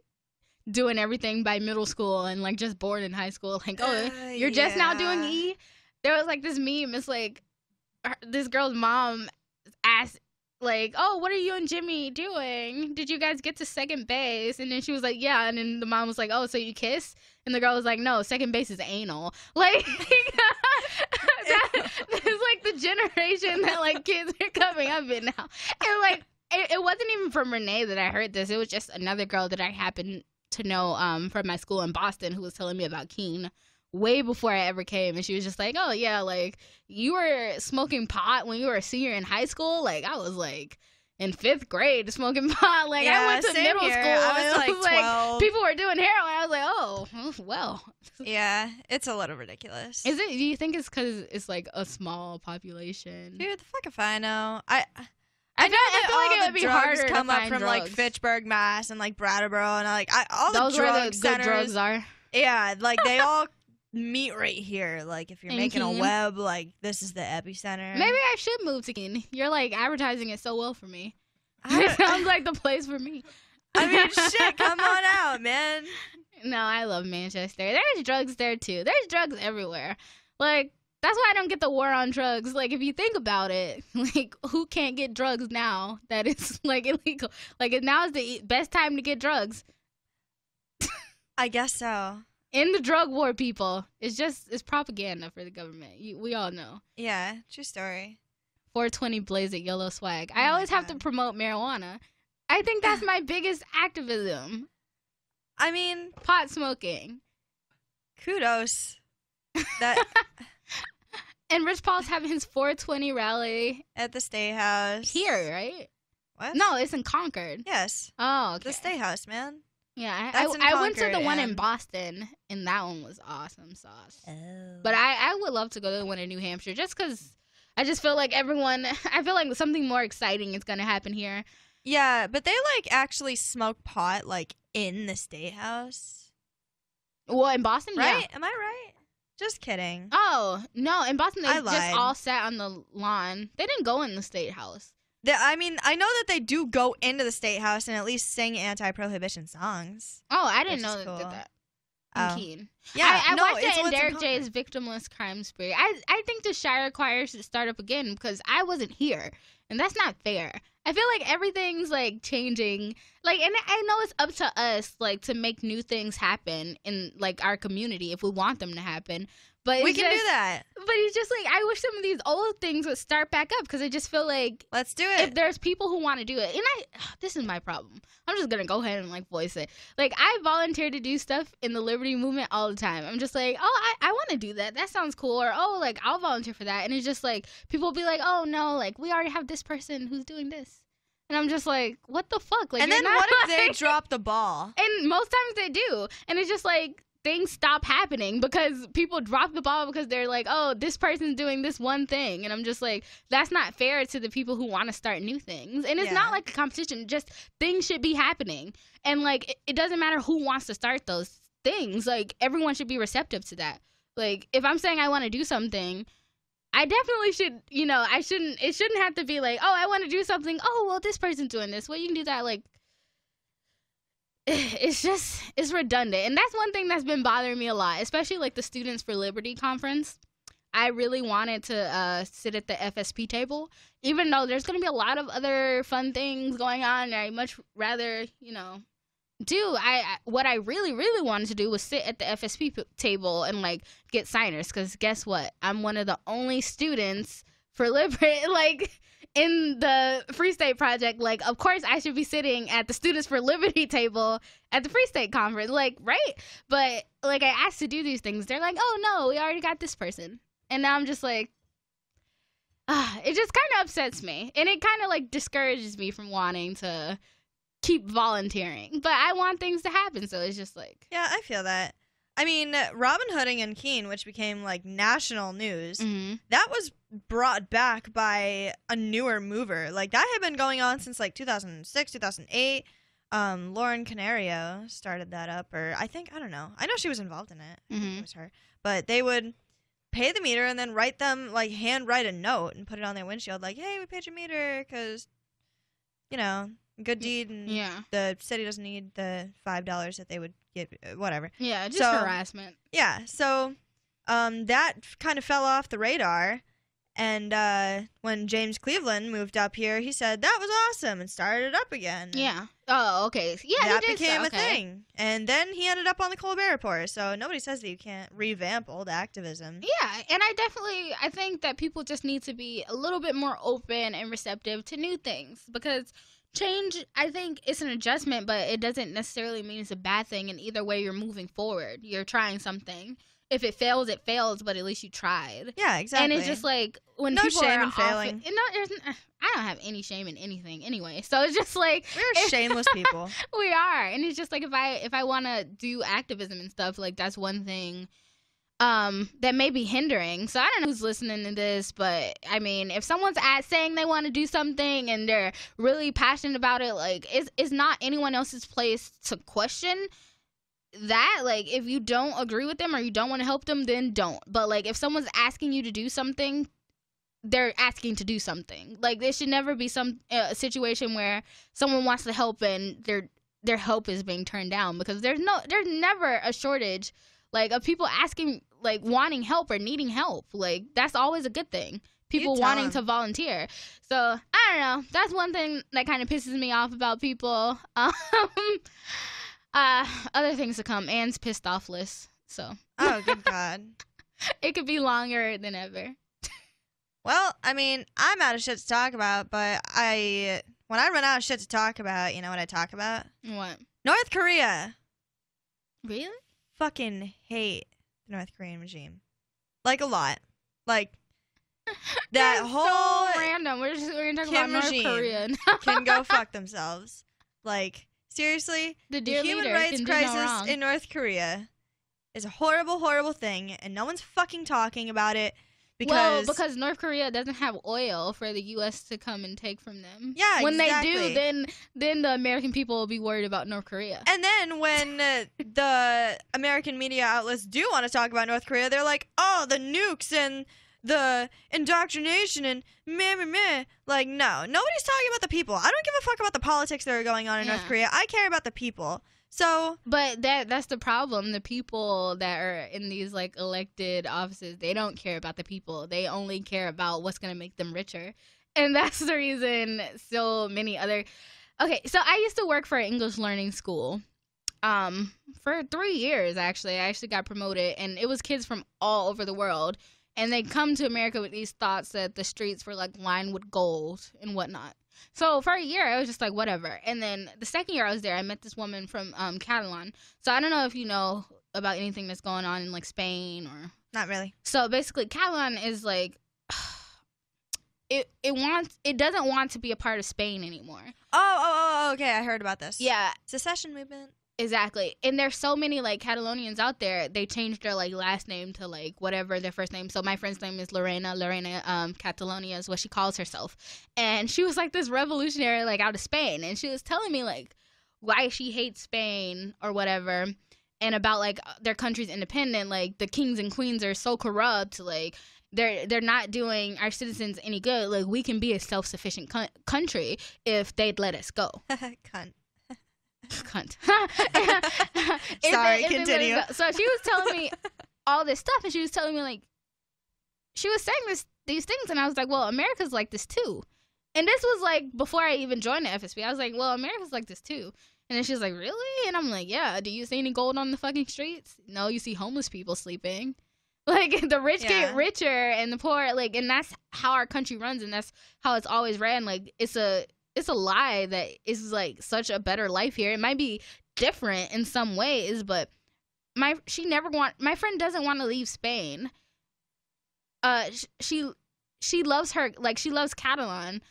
doing everything by middle school and, like, just bored in high school. Like, you're just now doing E? There was, like, this meme. It's, like, this girl's mom asked, like, oh, what are you and Jimmy doing? Did you guys get to second base? And then she was like, yeah. And then the mom was like, oh, so you kiss? And the girl was like, no, second base is anal. Like, that's like the generation that, like, kids are coming up in now. And, like, it wasn't even from Renee that I heard this. It was just another girl that I happened to know from my school in Boston who was telling me about Keene way before I ever came. And she was just like, oh, yeah, like, you were smoking pot when you were a senior in high school? Like, I was, like, in 5th grade smoking pot. Like, I went to middle school. I was, like, 12. People were doing heroin. I was like, oh, well. Yeah, it's a little ridiculous. Is it? Do you think it's because it's, like, a small population? Dude, the fuck if I know. I feel like it would be harder to come find up from drugs. like Fitchburg, Mass, and like Brattleboro, and all those the drug where the centers. good drugs are. Yeah, like they all meet right here. Like if you're In making Keene. a web, like this is the epicenter. Maybe I should move to Keene. You're like advertising it so well for me. It sounds like the place for me. I mean, shit, come on out, man. No, I love Manchester. There's drugs there too. There's drugs everywhere. Like, that's why I don't get the war on drugs. Like, if you think about it, like, who can't get drugs now that it's, like, illegal? Like, now is the best time to get drugs. I guess so. In the drug war, people. It's propaganda for the government. We all know. Yeah, true story. 420 blaze it yellow swag. I Oh my always have God. to promote marijuana. I think that's my biggest activism. I mean, Pot smoking. kudos. That And Rich Paul's having his 420 rally at the State House. here, right? What? No, it's in Concord. Yes. Oh, okay. The State House, man. Yeah, That's in I went to the Concord, one in and- Boston, and that one was awesome sauce. Oh. But I would love to go to the one in New Hampshire just because I just feel like I feel like something more exciting is going to happen here. Yeah, but they like actually smoke pot like in the State House, Well, in Boston, right? yeah. Am I right? Just kidding. Oh, no, in Boston, they I just lied. all sat on the lawn. They didn't go in the State House. I mean, I know that they do go into the State House and at least sing anti-prohibition songs. Oh, I didn't Which know is they did cool. that. Oh. In Keene. Yeah, I no, watched it's it in what's Derek Concord. J's Victimless Crime Spree. I think the Shire Choir should start up again because I wasn't here. And that's not fair. I feel like everything's like changing. Like, and I know it's up to us like to make new things happen in like our community if we want them to happen. But we can do that. But it's just like I wish some of these old things would start back up because I just feel like let's do it. If there's people who want to do it, and this is my problem. I'm just gonna go ahead and like voice it. Like I volunteer to do stuff in the Liberty Movement all the time. I'm just like, oh, I want to do that. That sounds cool. Or oh, like I'll volunteer for that. And it's just like people will be like, oh no, like we already have this person who's doing this. And I'm just like, what the fuck? Like, and then what if they drop the ball? And most times they do. And it's just like things stop happening because people drop the ball because they're like, oh, this person's doing this one thing. And I'm just like, that's not fair to the people who want to start new things. And it's not like a competition. Just things should be happening. And like, it doesn't matter who wants to start those things. Like, everyone should be receptive to that. Like, if I'm saying I want to do something, I definitely should, you know, it shouldn't have to be like, oh, I want to do something. Oh, well, this person's doing this. Well, you can do that. Like, it's redundant. And that's one thing that's been bothering me a lot, especially like the Students for Liberty conference. I really wanted to sit at the FSP table, even though there's going to be a lot of other fun things going on. I much rather, you know, what I really, really wanted to do was sit at the FSP table and like get signers. Because guess what? I'm one of the only students for Liberty, like in the Free State Project. Like, of course I should be sitting at the Students for Liberty table at the Free State Conference, like, right? But like I asked to do these things, they're like, oh no, we already got this person. And now I'm just like, it just kind of upsets me. And it kind of like discourages me from wanting to keep volunteering. But I want things to happen, so it's just like, yeah, I feel that. I mean, Robin Hooding in Keene, which became like national news, that was brought back by a newer mover. Like that had been going on since like 2006, 2008. Lauren Canario started that up, or I don't know. I know she was involved in it. I think it was her. But they would pay the meter and then hand write a note and put it on their windshield like, hey, we paid your meter because, you know, good deed, and the city doesn't need the $5 that they would get, whatever. Yeah, just harassment. Yeah, so that kind of fell off the radar, and when James Cleveland moved up here, he said that was awesome and started it up again. Yeah. Oh, okay. Yeah, that became a thing, and then he ended up on the Colbert Report. So nobody says that you can't revamp old activism. Yeah, and I think that people just need to be a little bit more open and receptive to new things, because change, I think, is an adjustment, but it doesn't necessarily mean it's a bad thing. And either way, you're moving forward. You're trying something. If it fails, it fails, but at least you tried. Yeah, exactly. And it's just like when no people shame are in failing. I don't have any shame in anything anyway. So it's just like we're shameless people. We are, and it's just like if I want to do activism and stuff, like that's one thing that may be hindering. So I don't know who's listening to this, but I mean, if someone's saying they want to do something and they're really passionate about it, like it's not anyone else's place to question that. Like, if you don't agree with them or you don't want to help them, then don't. But like, if someone's asking you to do something, they're asking to do something. Like, there should never be some situation where someone wants to help and their help is being turned down, because there's never a shortage like of people asking, like wanting help or needing help. Like, that's always a good thing. People wanting to volunteer. So I don't know. That's one thing that kind of pisses me off about people. Other things to come. Anne's pissed off list. So. Oh, good God. It could be longer than ever. Well, I mean, I'm out of shit to talk about, but when I run out of shit to talk about, you know what I talk about? What? North Korea. Really? Fucking hate the North Korean regime. Like, a lot. Like, that whole so random. We're gonna talk about North Korea. Can go fuck themselves. Like, seriously, the human rights crisis in North Korea is a horrible, horrible thing, and no one's fucking talking about it. Because North Korea doesn't have oil for the U.S. to come and take from them. Yeah, when exactly. they do, then the American people will be worried about North Korea. And then when the American media outlets do want to talk about North Korea, they're like, oh, the nukes and the indoctrination and meh. Like, no. Nobody's talking about the people. I don't give a fuck about the politics that are going on in North Korea. I care about the people. So, but that's the problem. The people that are in these like elected offices, they don't care about the people. They only care about what's going to make them richer. And that's the reason so many other... Okay, so I used to work for an English learning school for 3 years, actually. I actually got promoted, and it was kids from all over the world. And they come to America with these thoughts that the streets were, like, lined with gold and whatnot. So for a year, I was just like, whatever. And then the second year I was there, I met this woman from Catalan. So I don't know if you know about anything that's going on in, like, Spain or... Not really. So basically, Catalan is, like... It doesn't want to be a part of Spain anymore. Okay, I heard about this. Yeah. Secession movement. Exactly. And there's so many, like, Catalonians out there, they changed their, like, last name to, like, whatever their first name. So my friend's name is Lorena. Catalonia is what she calls herself. And she was, like, this revolutionary, like, out of Spain. And she was telling me, like, why she hates Spain or whatever. And about, like, their country's independent. Like, the kings and queens are so corrupt, like... They're not doing our citizens any good. Like, we can be a self-sufficient country if they'd let us go. Cunt. Sorry, continue. So she was telling me all this stuff, and she was telling me, like, she was saying these things, and I was like, well, America's like this too. And this was, like, before I even joined the FSB. I was like, well, America's like this too. And then she was like, really? And I'm like, yeah. Do you see any gold on the fucking streets? No, you see homeless people sleeping. Like, the rich get richer and the poor, like, and that's how our country runs, and that's how it's always ran. Like, it's a lie that is, like, such a better life here. It might be different in some ways, but my friend doesn't want to leave Spain. She loves she loves Catalan,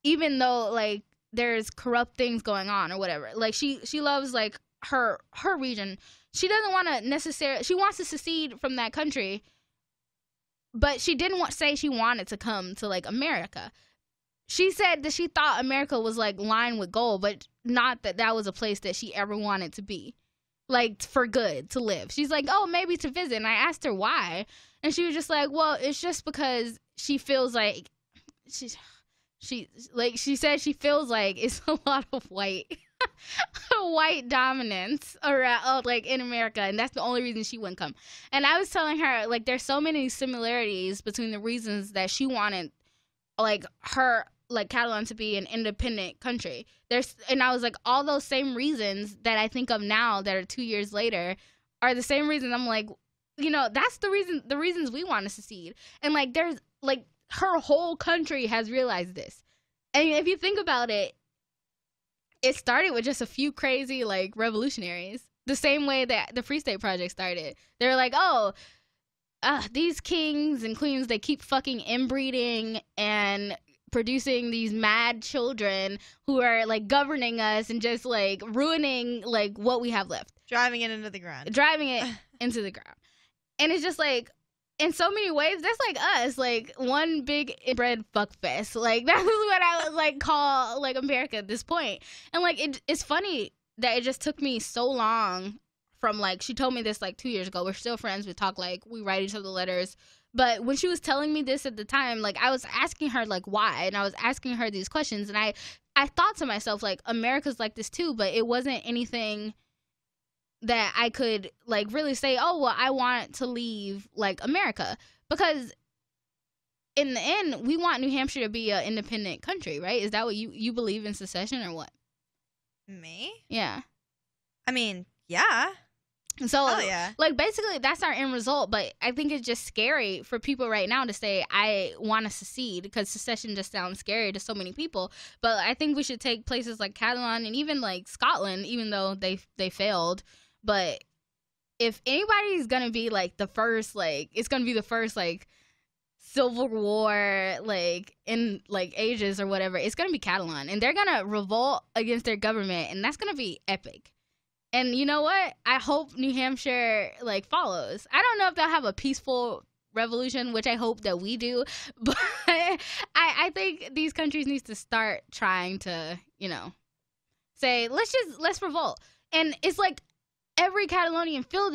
even though, like, there's corrupt things going on or whatever. Like, she loves, like, her region. She doesn't want to necessarily... She wants to secede from that country, but she didn't say she wanted to come to, like, America. She said that she thought America was, like, lined with gold, but not that was a place that she ever wanted to be. Like, for good, to live. She's like, oh, maybe to visit. And I asked her why. And she was just like, well, it's just because she feels like... She said she feels like it's a lot of white dominance around, like, in America, and that's the only reason she wouldn't come. And I was telling her, like, there's so many similarities between the reasons that she wanted, like, her, like, Catalan to be an independent country. And I was like, all those same reasons that I think of now that are 2 years later are the same reasons. I'm like, you know, that's the reasons we want to secede. And, like, there's, like, her whole country has realized this. And if you think about it, it started with just a few crazy, like, revolutionaries. The same way that the Free State Project started. They were like, these kings and queens, they keep fucking inbreeding and producing these mad children who are, like, governing us and just, like, ruining, like, what we have left. Driving it into the ground. And it's just, like... In so many ways, that's like us, like, one big inbred fuck fest. Like, that's what I would, like, call, like, America at this point. And, like, it's funny that it just took me so long from, like, she told me this, like, 2 years ago. We're still friends. We talk, like, we write each other letters. But when she was telling me this at the time, like, I was asking her, like, why? And I was asking her these questions. And I thought to myself, like, America's like this too, but it wasn't anything that I could, like, really say, oh, well, I want to leave, like, America. Because in the end, we want New Hampshire to be an independent country, right? Is that what you believe in secession or what? Me? Yeah. I mean, yeah. So, yeah. Like, basically, that's our end result. But I think it's just scary for people right now to say, I want to secede, because secession just sounds scary to so many people. But I think we should take places like Catalan and even, like, Scotland, even though they failed. But if anybody's going to be, like, the first, like, it's going to be the first, like, civil war, like, in, like, ages or whatever, it's going to be Catalan. And they're going to revolt against their government, and that's going to be epic. And you know what? I hope New Hampshire, like, follows. I don't know if they'll have a peaceful revolution, which I hope that we do. But I think these countries need to start trying to, you know, say, let's revolt. And it's like, every Catalonian feels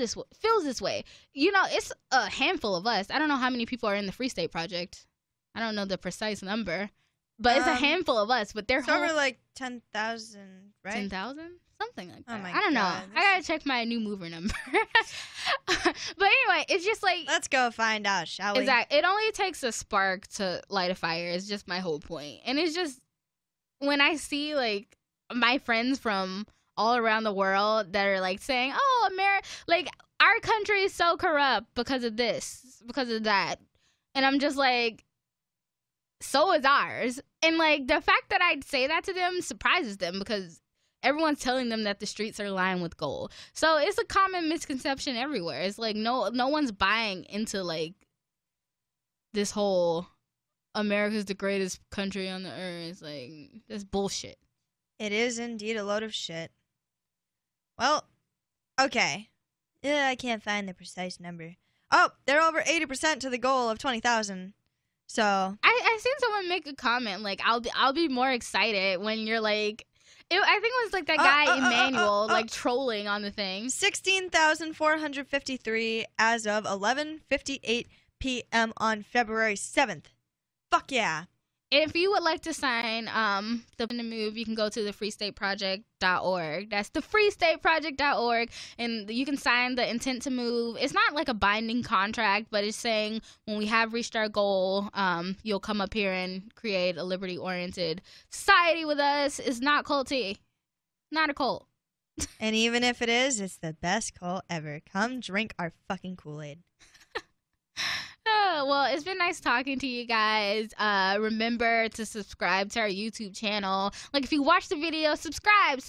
this way. You know, it's a handful of us. I don't know how many people are in the Free State Project. I don't know the precise number, but it's a handful of us. But they're over like 10,000, right? 10,000, something like that. Oh my I don't know. God. I gotta check my new mover number. But anyway, it's just like, Let's go find out, shall we? exactly. It only takes a spark to light a fire. Is just my whole point. And it's just when I see like my friends from all around the world that are like saying, "Oh, America, like our country is so corrupt because of this, because of that," and I'm just like, so is ours. And like the fact that I'd say that to them surprises them because everyone's telling them that the streets are lined with gold. So it's a common misconception everywhere. It's like no one's buying into like this whole America's the greatest country on the earth. It's like that's bullshit. It is indeed a load of shit. Well, okay. I can't find the precise number. Oh, they're over 80% to the goal of 20,000. So I seen someone make a comment like I'll be more excited when you're like I think it was like that guy Emmanuel like trolling on the thing. 16,453 as of 11:58 p.m. on February 7th. Fuck yeah. If you would like to sign the move, you can go to thefreestateproject.org. That's thefreestateproject.org, and you can sign the intent to move. It's not like a binding contract, but it's saying when we have reached our goal, you'll come up here and create a liberty-oriented society with us. It's not culty. Not a cult. And even if it is, it's the best cult ever. Come drink our fucking Kool-Aid. Well, it's been nice talking to you guys. Remember to subscribe to our YouTube channel. Like, if you watch the video, subscribe,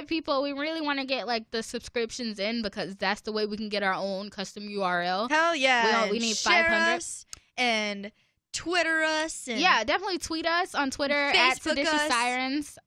people. We really want to get like the subscriptions in because that's the way we can get our own custom URL. Hell yeah! We need share 500. Us and Twitter us. And yeah, definitely tweet us on Twitter at Facebook Seditious us. Sirens.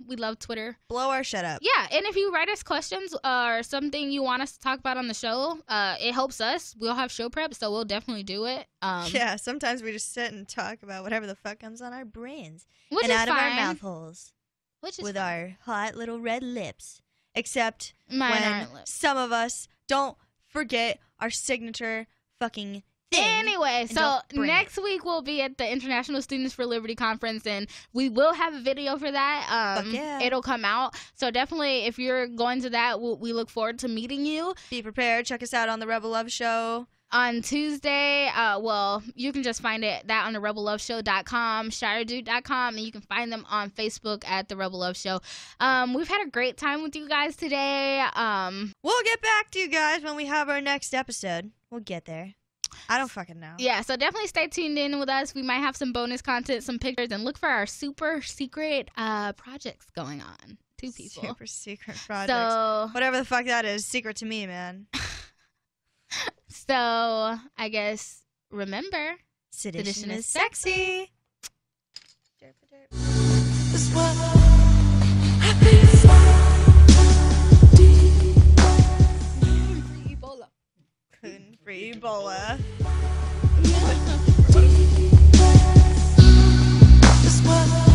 We love Twitter. Blow our shit up. Yeah, and if you write us questions or something you want us to talk about on the show, it helps us. We'll have show prep, so we'll definitely do it. Yeah, sometimes we just sit and talk about whatever the fuck comes on our brains which and is out of our fine. mouth holes Which is with fine. our hot little red lips. Except Mine when aren't lips. some of us don't forget our signature fucking thing. Anyway, so don't bring next week we'll be at the International Students for Liberty Conference, and we will have a video for that. Fuck yeah. It'll come out. So definitely, if you're going to that, we look forward to meeting you. Be prepared. Check us out on the Rebel Love Show. On Tuesday, well, you can just find that on the rebelloveshow.com, shiredude.com, and you can find them on Facebook at The Rebel Love Show. We've had a great time with you guys today. We'll get back to you guys when we have our next episode. We'll get there. I don't fucking know. Yeah, so definitely stay tuned in with us. We might have some bonus content, some pictures, and look for our super secret projects going on. 2 people. Super secret projects. So, Whatever the fuck that is, secret to me, man. so I guess, remember, Sedition is sexy. Derp, derp. This what Ebola. Gluten Free Ebola. This what